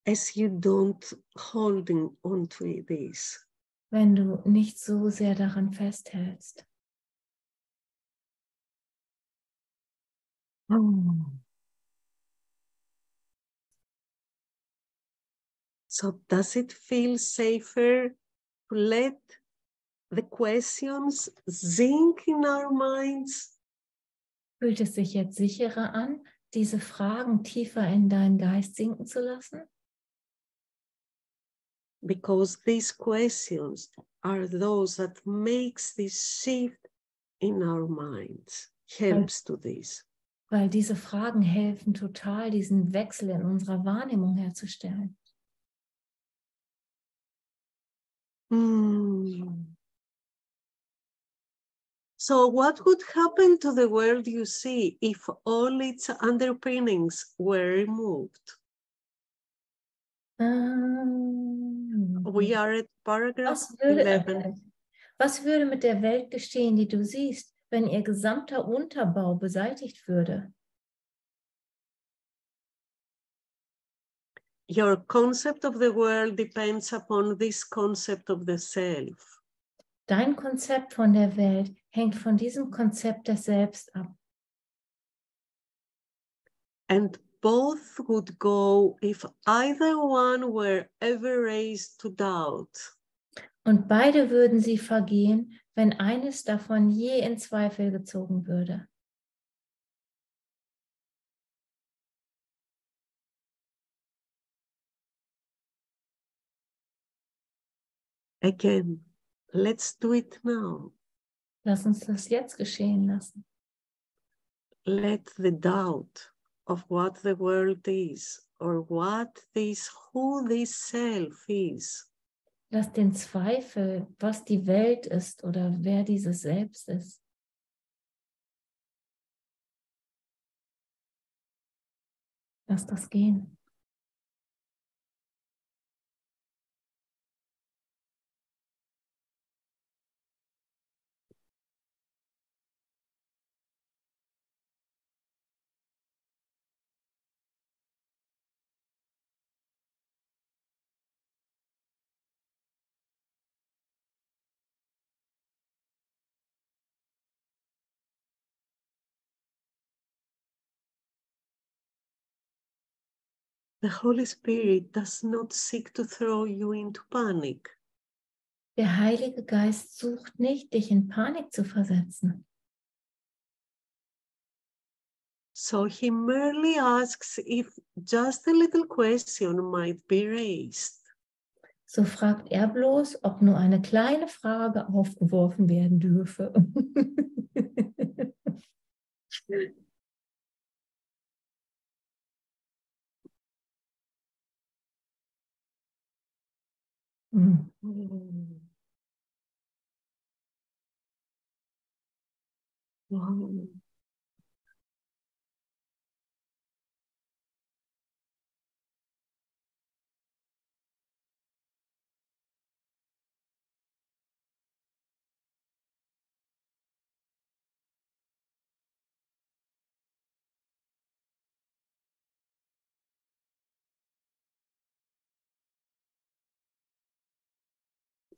Speaker 1: As you don't holding on to this.
Speaker 4: Wenn du nicht so sehr daran festhältst.
Speaker 1: So does it feel safer to let the questions sink in our minds?
Speaker 4: Fühlt es sich jetzt sicherer an, diese Fragen tiefer in deinen Geist sinken zu lassen?
Speaker 1: Because these questions are those that makes this shift in our minds, helps to this.
Speaker 4: Weil diese Fragen helfen total, diesen Wechsel in unserer Wahrnehmung herzustellen.
Speaker 1: So what would happen to the world you see if all its underpinnings were removed? We are at paragraph 11.
Speaker 4: Was würde mit der Welt geschehen, die du siehst, wenn ihr gesamter Unterbau beseitigt würde?
Speaker 1: Your concept of the world depends upon this concept of the self.
Speaker 4: Dein Konzept von der Welt hängt von diesem Konzept des Selbst ab.
Speaker 1: And both would go if either one were ever raised to doubt.
Speaker 4: Und beide würden sie vergehen, wenn eines davon je in Zweifel gezogen würde.
Speaker 1: Again, let's do it now.
Speaker 4: Lass uns das jetzt geschehen lassen.
Speaker 1: Let the doubt of what the world is or who this self is.
Speaker 4: Lass den Zweifel, was die Welt ist oder wer dieses Selbst ist. Lass das gehen.
Speaker 1: The Holy Spirit does not seek to throw you into panic.
Speaker 4: Der Heilige Geist sucht nicht, dich in Panik zu versetzen.
Speaker 1: So he merely asks if just a little question might be raised.
Speaker 4: So fragt er bloß, ob nur eine kleine Frage aufgeworfen werden dürfe.
Speaker 1: Wow.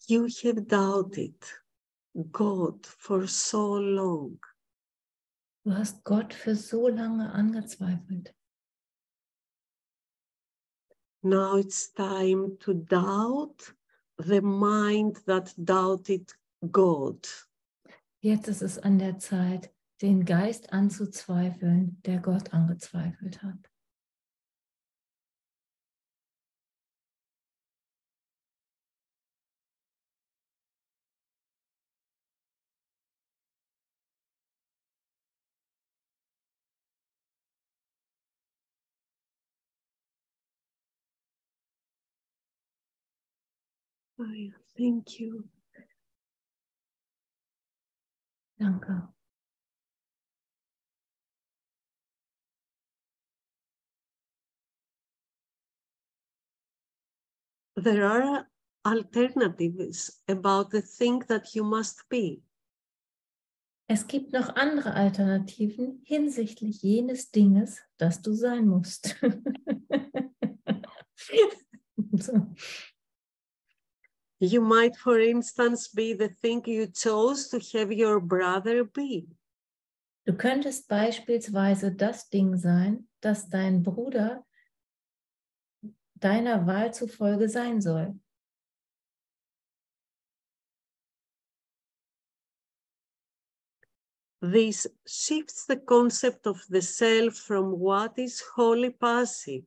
Speaker 1: You have doubted God for so long.
Speaker 4: Du hast Gott für so lange angezweifelt.
Speaker 1: Now it's time to doubt the mind that doubted God.
Speaker 4: Jetzt ist es an der Zeit, den Geist anzuzweifeln, der Gott angezweifelt hat.
Speaker 1: Thank you.
Speaker 4: Danke.
Speaker 1: There are alternatives about the thing that you must be.
Speaker 4: Es gibt noch andere Alternativen hinsichtlich jenes Dinges, das du sein musst. So.
Speaker 1: You might, for instance, be the thing you chose to have your brother be.
Speaker 4: Du könntest beispielsweise das Ding sein, das dein Bruder deiner Wahl zufolge sein soll.
Speaker 1: This shifts the concept of the self from what is wholly passive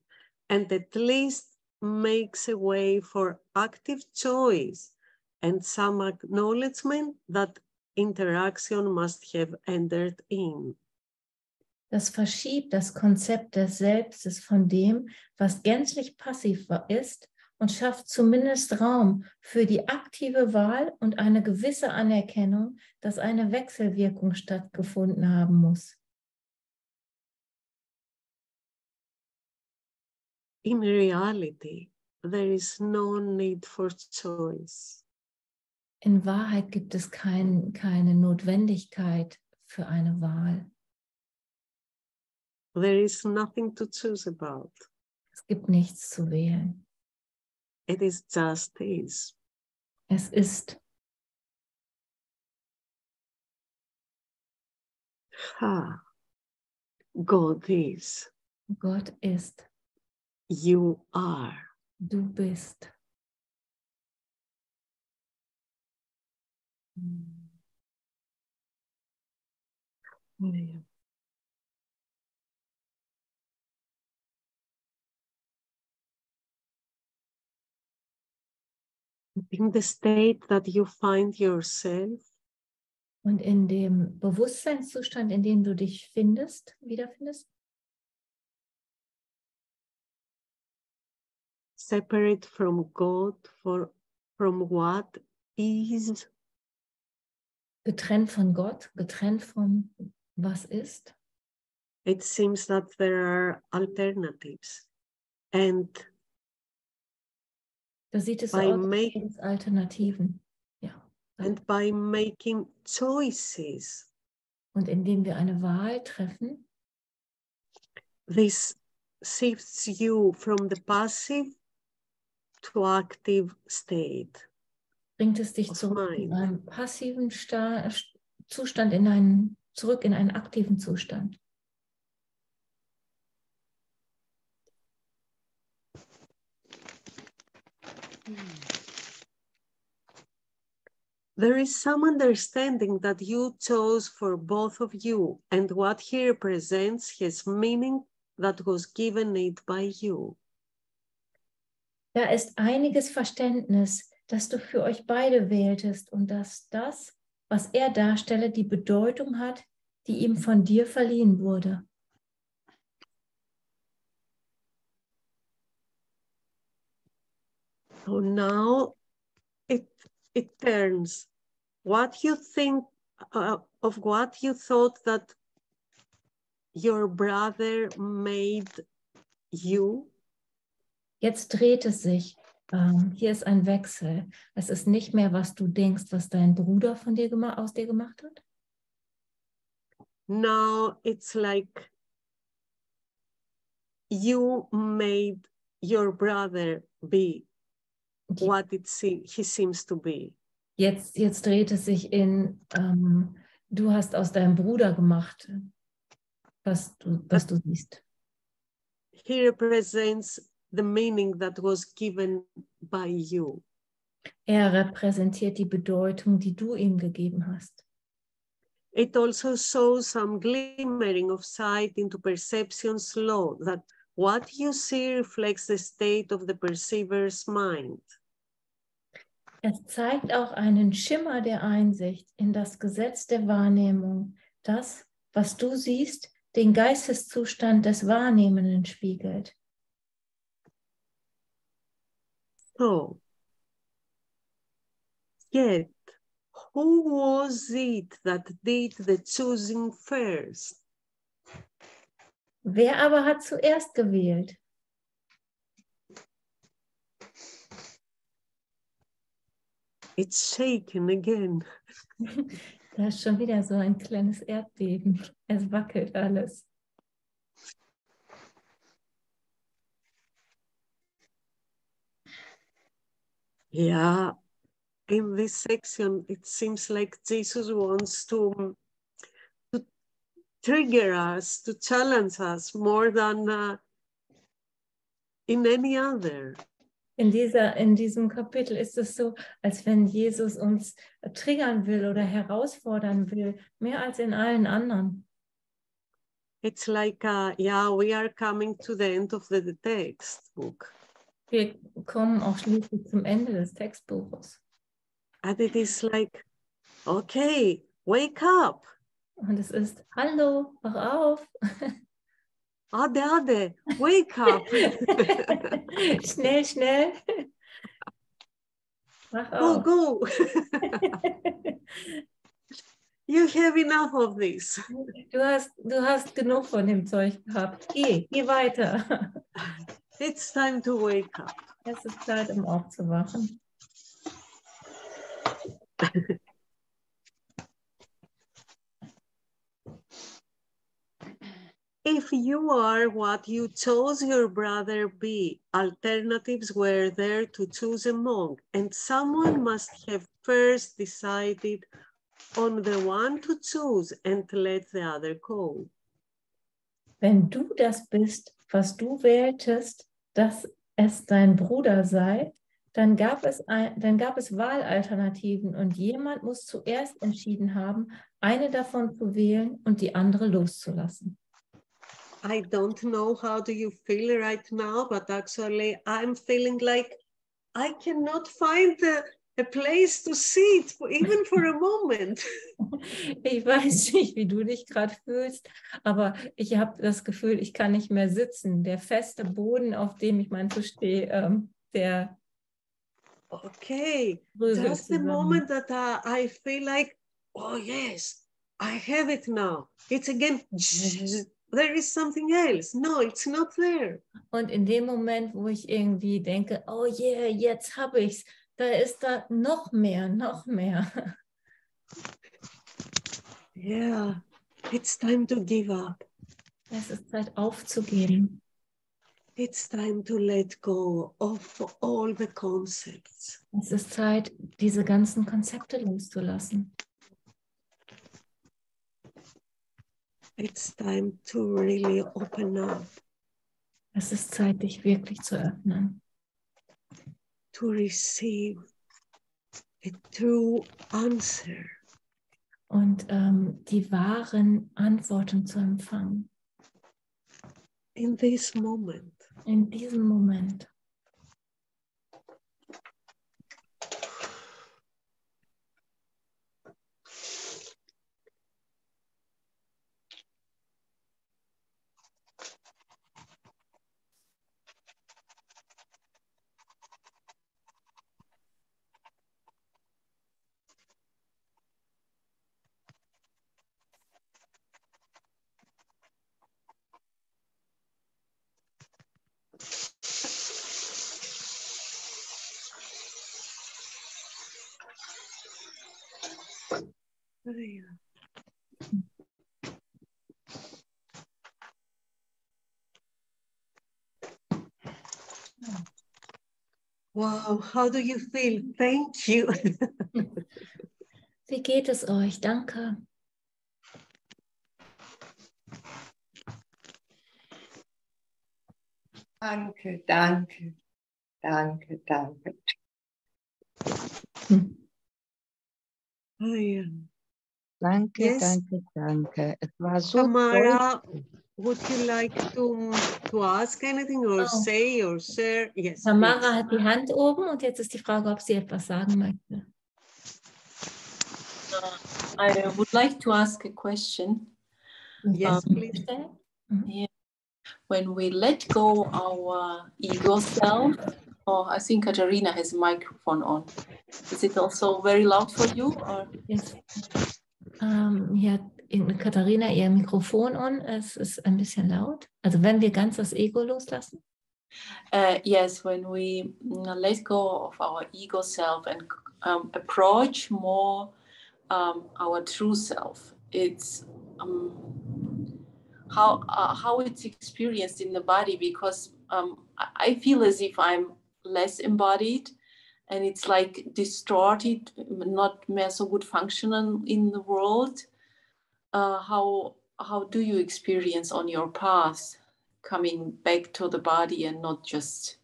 Speaker 1: and at least makes a way for active choice and some acknowledgement that interaction must have entered in.
Speaker 4: Das verschiebt das Konzept des Selbstes von dem, was gänzlich passiv ist, und schafft zumindest Raum für die aktive Wahl und eine gewisse Anerkennung, dass eine Wechselwirkung stattgefunden haben muss.
Speaker 1: In reality, there is no need for choice.
Speaker 4: In Wahrheit gibt es keine Notwendigkeit für eine Wahl.
Speaker 1: There is nothing to choose about.
Speaker 4: Es gibt nichts zu wählen.
Speaker 1: It is just is.
Speaker 4: Es ist.
Speaker 1: God is.
Speaker 4: Gott ist.
Speaker 1: You are.
Speaker 4: Du bist.
Speaker 1: In the state that you find yourself,
Speaker 4: Und in dem Bewusstseinszustand, in dem du dich wiederfindest,
Speaker 1: separate from God from what is,
Speaker 4: getrennt von Gott, getrennt von was ist,
Speaker 1: it seems that there are alternatives. And
Speaker 4: da sieht es so
Speaker 1: by
Speaker 4: aus, als gäbe es Alternativen. Ja.
Speaker 1: And by making choices,
Speaker 4: Und indem wir eine Wahl treffen,
Speaker 1: this shifts you from the passive to active state.
Speaker 4: bringt es dich zurück in einen passiven Zustand, zurück in einen aktiven Zustand.
Speaker 1: There is some understanding that you chose for both of you, and what he represents has meaning that was given it by you.
Speaker 4: Da ist einiges Verständnis, das du für euch beide wähltest und dass das, was er darstelle, die Bedeutung hat, die ihm von dir verliehen wurde.
Speaker 1: So now it turns. What you think of what you thought that your brother made you.
Speaker 4: Jetzt dreht es sich. Hier ist ein Wechsel. Es ist nicht mehr, was du denkst, was dein Bruder von dir aus dir gemacht hat.
Speaker 1: Now it's like you made your brother be what he seems to be.
Speaker 4: Jetzt dreht es sich in, du hast aus deinem Bruder gemacht, was du siehst.
Speaker 1: He represents the meaning that was given by you.
Speaker 4: Er repräsentiert die Bedeutung, die du ihm gegeben hast.
Speaker 1: It also shows some glimmering of sight into perception's law, that what you see reflects the state of the perceiver's mind.
Speaker 4: Es zeigt auch einen Schimmer der Einsicht in das Gesetz der Wahrnehmung, das, was du siehst, den Geisteszustand des Wahrnehmenden spiegelt.
Speaker 1: So, yet, who was it that did the choosing first?
Speaker 4: Wer aber hat zuerst gewählt?
Speaker 1: It's shaken again.
Speaker 4: Da ist schon wieder so ein kleines Erdbeben. Es wackelt alles.
Speaker 1: Yeah, in this section, it seems like Jesus wants to trigger us, to challenge us more than in any other.
Speaker 4: In diesem Kapitel ist es so, als wenn Jesus uns triggern will oder herausfordern will, mehr als in allen anderen.
Speaker 1: It's like, yeah, we are coming to the end of the textbook.
Speaker 4: Wir kommen auch schließlich zum Ende des Textbuches.
Speaker 1: And it is like, okay, wake up.
Speaker 4: Und es ist, hallo, wach auf.
Speaker 1: Ade, wake up.
Speaker 4: Schnell, schnell. Wach auf.
Speaker 1: Go. You have enough of this.
Speaker 4: Du hast genug von dem Zeug gehabt. Geh weiter.
Speaker 1: It's time to wake up.
Speaker 4: Es ist Zeit, um aufzuwachen.
Speaker 1: If you are what you chose your brother be, alternatives were there to choose among, and someone must have first decided on the one to choose and let the other go.
Speaker 4: Wenn du das bist, was du wähltest, dass es dein Bruder sei, dann gab es Wahlalternativen und jemand muss zuerst entschieden haben, eine davon zu wählen und die andere loszulassen.
Speaker 1: I don't know how do you feel right now, but actually I'm feeling like I cannot find a place to sit, even for a moment.
Speaker 4: Ich weiß nicht, wie du dich gerade fühlst, aber ich habe das Gefühl, ich kann nicht mehr sitzen. Der feste Boden, auf dem ich manchmal stehe, der
Speaker 1: Okay,
Speaker 4: Rübe
Speaker 1: just the moment that I feel like, oh yes, I have it now. It's again, there is something else. No, it's not there.
Speaker 4: Und in dem Moment, wo ich irgendwie denke, oh yeah, jetzt habe ich's, da ist da noch mehr.
Speaker 1: Yeah, it's time to give up.
Speaker 4: Es ist Zeit aufzugeben.
Speaker 1: It's time to let go of all the concepts.
Speaker 4: Es ist Zeit, diese ganzen Konzepte loszulassen.
Speaker 1: It's time to really open up.
Speaker 4: Es ist Zeit, dich wirklich zu öffnen.
Speaker 1: to receive a true answer.
Speaker 4: Und die wahren Antworten zu empfangen.
Speaker 1: In this moment.
Speaker 4: In diesem Moment.
Speaker 1: Wow, how do you feel? Thank you.
Speaker 4: Wie geht es euch? Danke.
Speaker 2: Danke, danke, danke, danke.
Speaker 1: Oh, yeah.
Speaker 5: Danke,
Speaker 1: Yes.
Speaker 5: danke, danke. Es war so
Speaker 1: Tamara,
Speaker 5: toll.
Speaker 1: would you like to ask anything or say or share? Yes,
Speaker 4: Tamara
Speaker 1: please.
Speaker 4: hat die Hand oben und jetzt ist die Frage, ob sie etwas sagen möchte.
Speaker 6: I would like to ask a question.
Speaker 1: Yes, please.
Speaker 6: Yeah. When we let go our ego self, I think Katarina has a microphone on. Is it also very loud for you? Or?
Speaker 4: Yes. Hier hat Katharina ihr Mikrofon on. Es ist ein bisschen laut. Also wenn wir ganz das Ego loslassen.
Speaker 6: Yes, when we let go of our ego self and approach more our true self, it's how it's experienced in the body, because I feel as if I'm less embodied and it's like distorted, not more so good functional in the world. How do you experience on your path coming back to the body and not just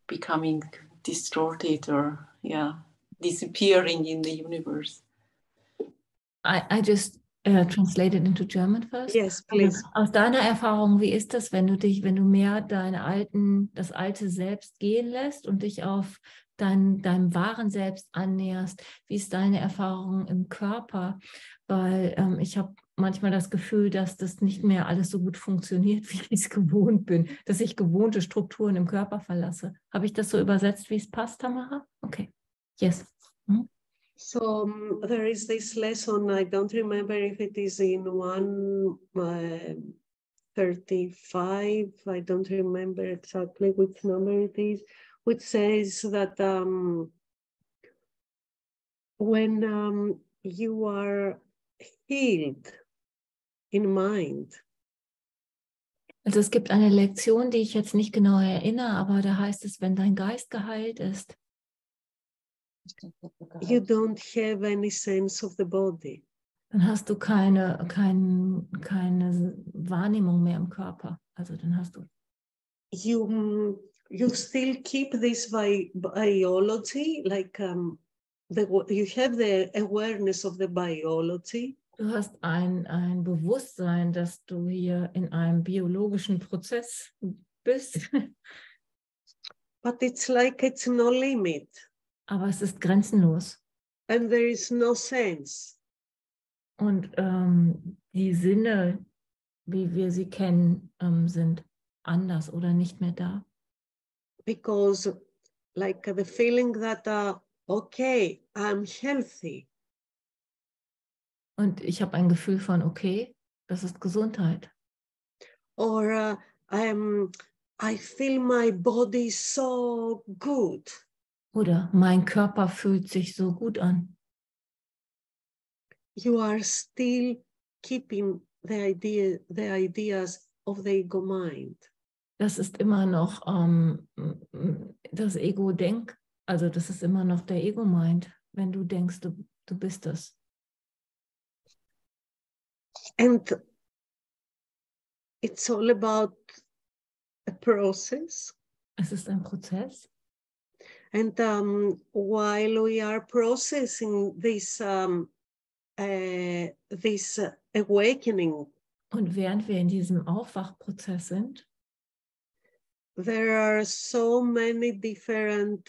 Speaker 6: becoming distorted or disappearing in the universe?
Speaker 4: I just translate it into German first.
Speaker 1: Yes, please.
Speaker 4: Also, aus deiner Erfahrung, wie ist das, wenn du mehr das alte Selbst gehen lässt und dich auf deinem wahren Selbst annäherst? Wie ist deine Erfahrung im Körper? Weil ich habe manchmal das Gefühl, dass das nicht mehr alles so gut funktioniert, wie ich es gewohnt bin, dass ich gewohnte Strukturen im Körper verlasse. Habe ich das so übersetzt, wie es passt, Tamara? Okay. Yes.
Speaker 1: So there is this lesson, I don't remember if it is in 135, I don't remember exactly which number it is, which says that when you are healed in mind.
Speaker 4: Also es gibt eine Lektion, die ich jetzt nicht genau erinnere, aber da heißt es, wenn dein Geist geheilt ist,
Speaker 1: you don't have any sense of the body.
Speaker 4: dann hast du keine Wahrnehmung mehr im Körper. Also dann hast du.
Speaker 1: You still keep this biology, like you have the awareness of the biology.
Speaker 4: Du hast ein Bewusstsein, dass du hier in einem biologischen Prozess bist.
Speaker 1: But it's like it's no limit.
Speaker 4: Aber es ist grenzenlos.
Speaker 1: And there is no sense.
Speaker 4: Und die Sinne, wie wir sie kennen, sind anders oder nicht mehr da.
Speaker 1: Because like the feeling that, okay, I'm healthy.
Speaker 4: Und ich habe ein Gefühl von, okay, das ist Gesundheit.
Speaker 1: Or I feel my body so good.
Speaker 4: Oder mein Körper fühlt sich so gut an.
Speaker 1: You are still keeping the ideas of the ego mind.
Speaker 4: Das ist immer noch das Ego-Denk, also das ist immer noch der Ego-Mind, wenn du denkst, du bist das.
Speaker 1: And it's all about a process.
Speaker 4: Es ist ein Prozess.
Speaker 1: And while we are processing this awakening,
Speaker 4: Und während wir in diesem Aufwachprozess sind,
Speaker 1: there are so many different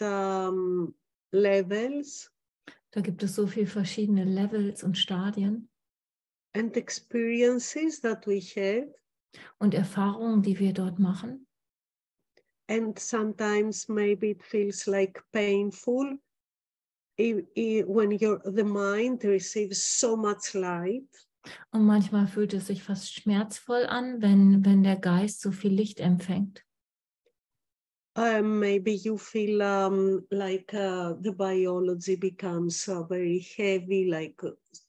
Speaker 1: levels
Speaker 4: da gibt es so viele verschiedene Levels und Stadien
Speaker 1: and experiences that we have.
Speaker 4: und Erfahrungen, die wir dort machen.
Speaker 1: And sometimes maybe it feels like painful when the mind receives so much light.
Speaker 4: Und manchmal fühlt es sich fast schmerzvoll an, wenn der Geist so viel Licht empfängt.
Speaker 1: Maybe you feel like the biology becomes very heavy, like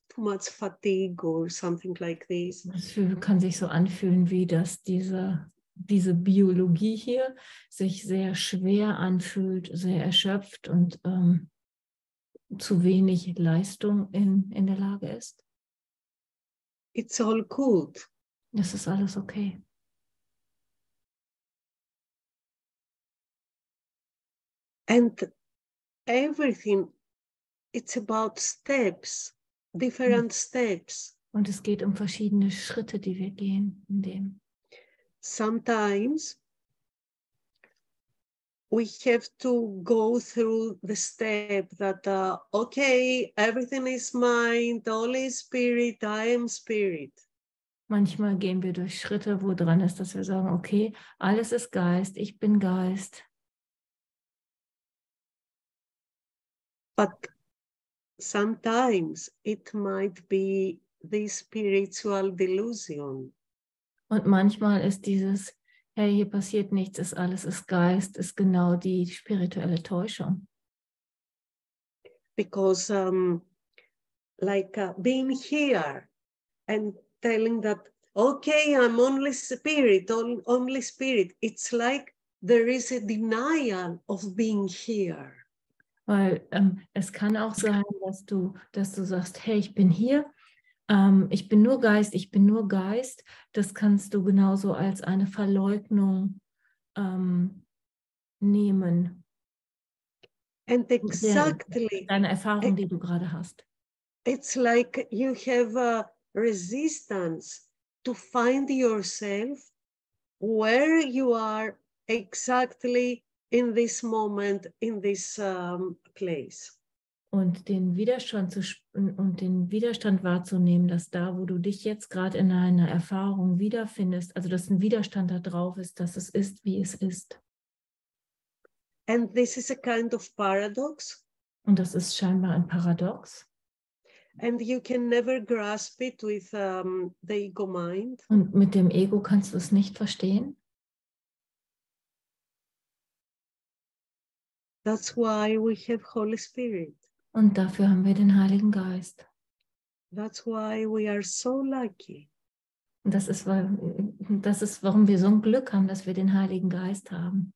Speaker 1: too much fatigue or something like this.
Speaker 4: Das kann sich so anfühlen, wie dass diese Biologie hier sich sehr schwer anfühlt, sehr erschöpft und zu wenig Leistung in der Lage ist.
Speaker 1: It's all good.
Speaker 4: Das ist alles okay.
Speaker 1: And everything, it's about steps, different steps.
Speaker 4: Und es geht um verschiedene Schritte, die wir gehen in dem.
Speaker 1: Sometimes we have to go through the step that, okay, everything is mind, all is spirit, I am spirit.
Speaker 4: Manchmal gehen wir durch Schritte, wo dran ist, dass wir sagen, okay, alles ist Geist, ich bin Geist.
Speaker 1: But sometimes it might be this spiritual delusion.
Speaker 4: Und manchmal ist dieses, hey, hier passiert nichts, alles ist Geist, ist genau die spirituelle Täuschung.
Speaker 1: Because being here and telling that, okay, I'm only spirit, only spirit. It's like there is a denial of being here.
Speaker 4: Weil es kann auch sein, dass du sagst, hey, ich bin hier, ich bin nur Geist, ich bin nur Geist. Das kannst du genauso als eine Verleugnung nehmen.
Speaker 1: And exactly.
Speaker 4: Deine Erfahrung, die du gerade hast.
Speaker 1: It's like you have a resistance to find yourself where you are exactly in this moment, in this place.
Speaker 4: Und den Widerstand wahrzunehmen, dass da, wo du dich jetzt gerade in einer Erfahrung wiederfindest, also dass ein Widerstand da drauf ist, dass es ist, wie es ist.
Speaker 1: And this is a kind of paradox.
Speaker 4: Und das ist scheinbar ein Paradox.
Speaker 1: And you can never grasp it with the ego mind.
Speaker 4: Und mit dem Ego kannst du es nicht verstehen.
Speaker 1: That's why we have Holy Spirit.
Speaker 4: Und dafür haben wir den Heiligen Geist.
Speaker 1: That's why we are so lucky.
Speaker 4: Und das ist, warum wir so ein Glück haben, dass wir den Heiligen Geist haben.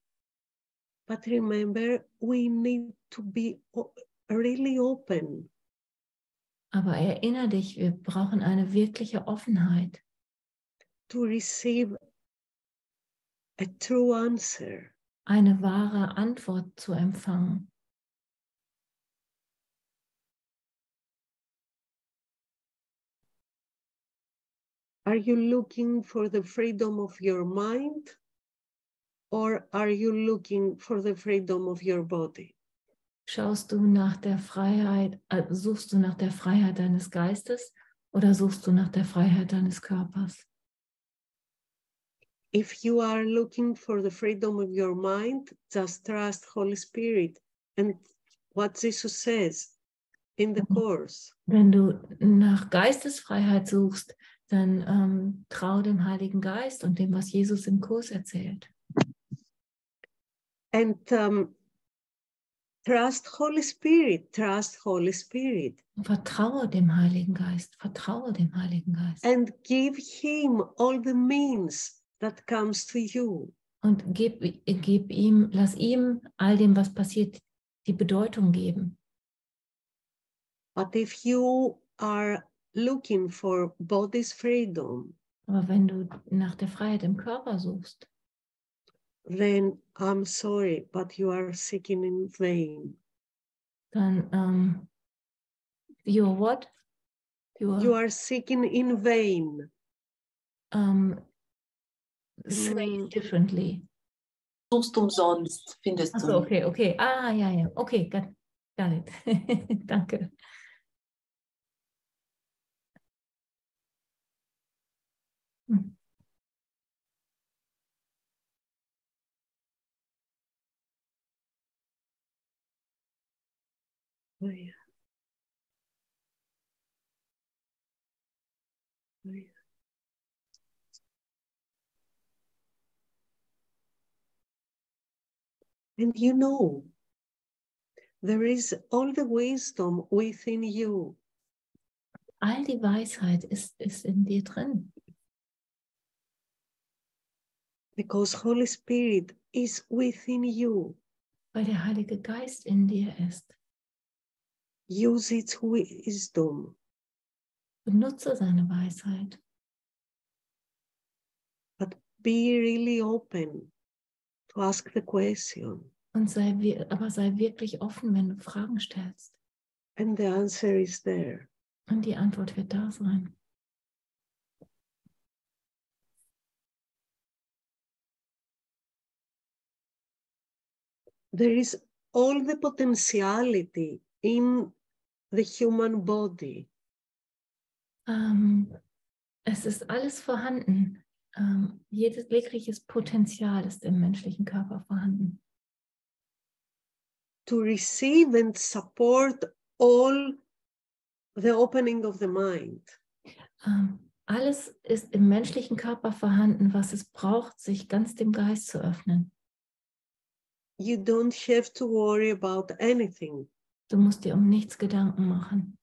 Speaker 1: But remember, we need to be really open.
Speaker 4: Aber erinnere dich, wir brauchen eine wirkliche Offenheit.
Speaker 1: To receive a true answer.
Speaker 4: Eine wahre Antwort zu empfangen.
Speaker 1: Are you looking for the freedom of your mind? Or are you looking for the freedom of your body?
Speaker 4: Suchst du nach der Freiheit deines Geistes oder suchst du nach der Freiheit deines Körpers?
Speaker 1: If you are looking for the freedom of your mind, just trust Holy Spirit and what Jesus says in the Kurs.
Speaker 4: Wenn du nach Geistesfreiheit suchst, dann trau dem Heiligen Geist und dem, was Jesus im Kurs erzählt.
Speaker 1: And trust Holy Spirit, trust Holy Spirit.
Speaker 4: Vertraue dem Heiligen Geist, vertraue dem Heiligen Geist.
Speaker 1: And give him all the means that comes to you.
Speaker 4: Und lass ihm all dem, was passiert, die Bedeutung geben.
Speaker 1: But if you are looking for body's freedom,
Speaker 4: Aber wenn du nach der Freiheit im Körper suchst,
Speaker 1: then I'm sorry, but you are seeking in vain.
Speaker 4: Dann, you are what?
Speaker 1: You are seeking in vain.
Speaker 4: Say it differently.
Speaker 6: Suchst umsonst, findest
Speaker 4: Achso,
Speaker 6: du.
Speaker 4: okay, okay. Ah, ja, ja. Okay, got it. Danke. Hm.
Speaker 1: Oh, yeah. Oh, yeah. And you know, there is all the wisdom within you.
Speaker 4: All die Weisheit ist in dir drin.
Speaker 1: Because Holy Spirit is within you.
Speaker 4: Weil der Heilige Geist in dir ist.
Speaker 1: Use its wisdom.
Speaker 4: Benutze seine Weisheit.
Speaker 1: But be really open to ask the question.
Speaker 4: Und sei wirklich offen, wenn du Fragen stellst.
Speaker 1: And the answer is there.
Speaker 4: Und die Antwort wird da sein.
Speaker 1: There is all the potentiality in the human body.
Speaker 4: Es ist alles vorhanden. Jegliches Potenzial ist im menschlichen Körper vorhanden.
Speaker 1: To receive and support all the opening of the mind.
Speaker 4: Alles ist im menschlichen Körper vorhanden, was es braucht, sich ganz dem Geist zu öffnen.
Speaker 1: You don't have to worry about anything.
Speaker 4: Du musst dir um nichts Gedanken machen.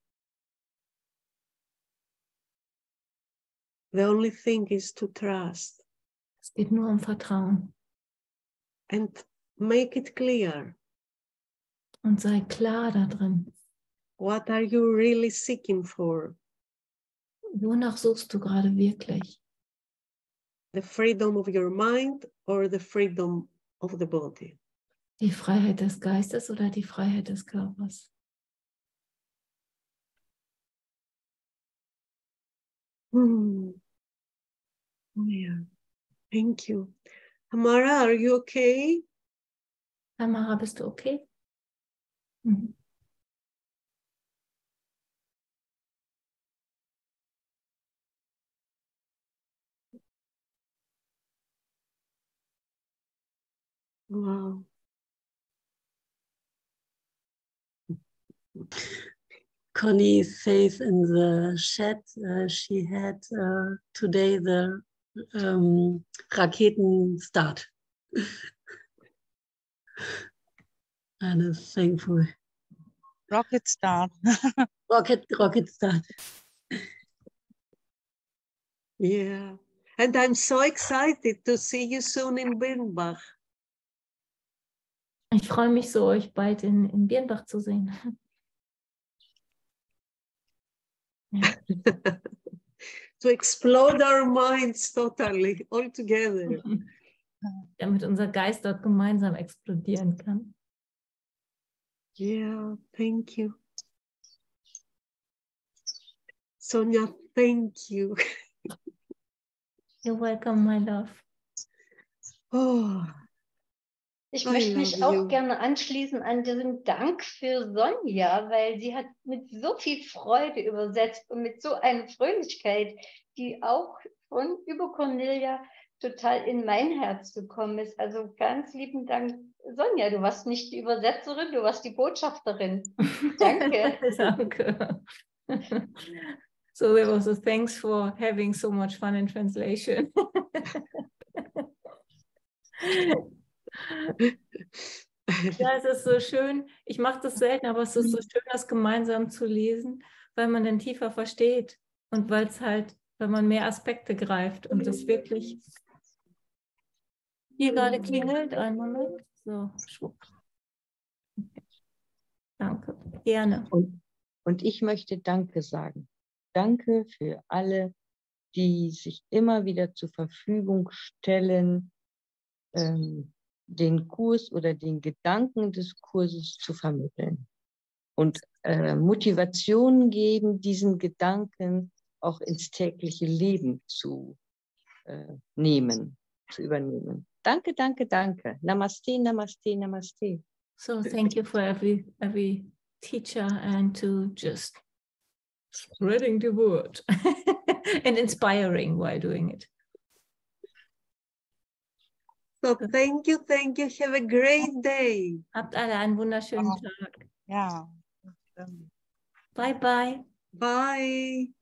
Speaker 1: The only thing is to trust.
Speaker 4: Es geht nur um Vertrauen.
Speaker 1: And make it clear.
Speaker 4: Und sei klar da drin.
Speaker 1: What are you really seeking for?
Speaker 4: Wonach suchst du gerade wirklich?
Speaker 1: The freedom of your mind or the freedom of the body?
Speaker 4: Die Freiheit des Geistes oder die Freiheit des Körpers?
Speaker 1: Oh, yeah. Thank you. Tamara, are you okay?
Speaker 4: Tamara, bist du okay? Mhm.
Speaker 1: Wow.
Speaker 7: Connie says in the chat she had today the Raketen start. And is thankful.
Speaker 5: Rocket start.
Speaker 7: Rocket start.
Speaker 1: Yeah. And I'm so excited to see you soon in Birnbach.
Speaker 4: Ich freue mich so, euch bald in Birnbach zu sehen. Ja.
Speaker 1: To explode our minds totally, all together.
Speaker 4: Damit unser Geist dort gemeinsam explodieren kann.
Speaker 1: Yeah, thank you. Sonja, thank you.
Speaker 4: You're welcome, my love.
Speaker 1: Oh,
Speaker 8: Ich
Speaker 1: I
Speaker 8: möchte mich
Speaker 1: love
Speaker 8: auch
Speaker 1: you.
Speaker 8: gerne anschließen an diesen Dank für Sonja, weil sie hat mit so viel Freude übersetzt und mit so einer Fröhlichkeit, die auch von über Kornilia total in mein Herz gekommen ist. Also ganz lieben Dank, Sonja. Du warst nicht die Übersetzerin, du warst die Botschafterin. Danke.
Speaker 4: Danke. So there was a thanks for having so much fun in translation. Ja, es ist so schön. Ich mache das selten, aber es ist so schön, das gemeinsam zu lesen, weil man dann tiefer versteht und weil es halt, weil man mehr Aspekte greift und das wirklich hier gerade klingelt. Einen Moment. So, schwupp. Okay. Danke, gerne.
Speaker 5: Und ich möchte Danke sagen. Danke für alle, die sich immer wieder zur Verfügung stellen, den Kurs oder den Gedanken des Kurses zu vermitteln und Motivation geben, diesen Gedanken auch ins tägliche Leben zu übernehmen. Danke, danke, danke. Namaste, namaste, namaste.
Speaker 4: So thank you for every teacher and to just spreading the word and inspiring while doing it.
Speaker 1: So thank you. Have a great day.
Speaker 4: Habt alle einen wunderschönen Tag.
Speaker 3: Ja.
Speaker 4: Bye bye.
Speaker 1: Bye.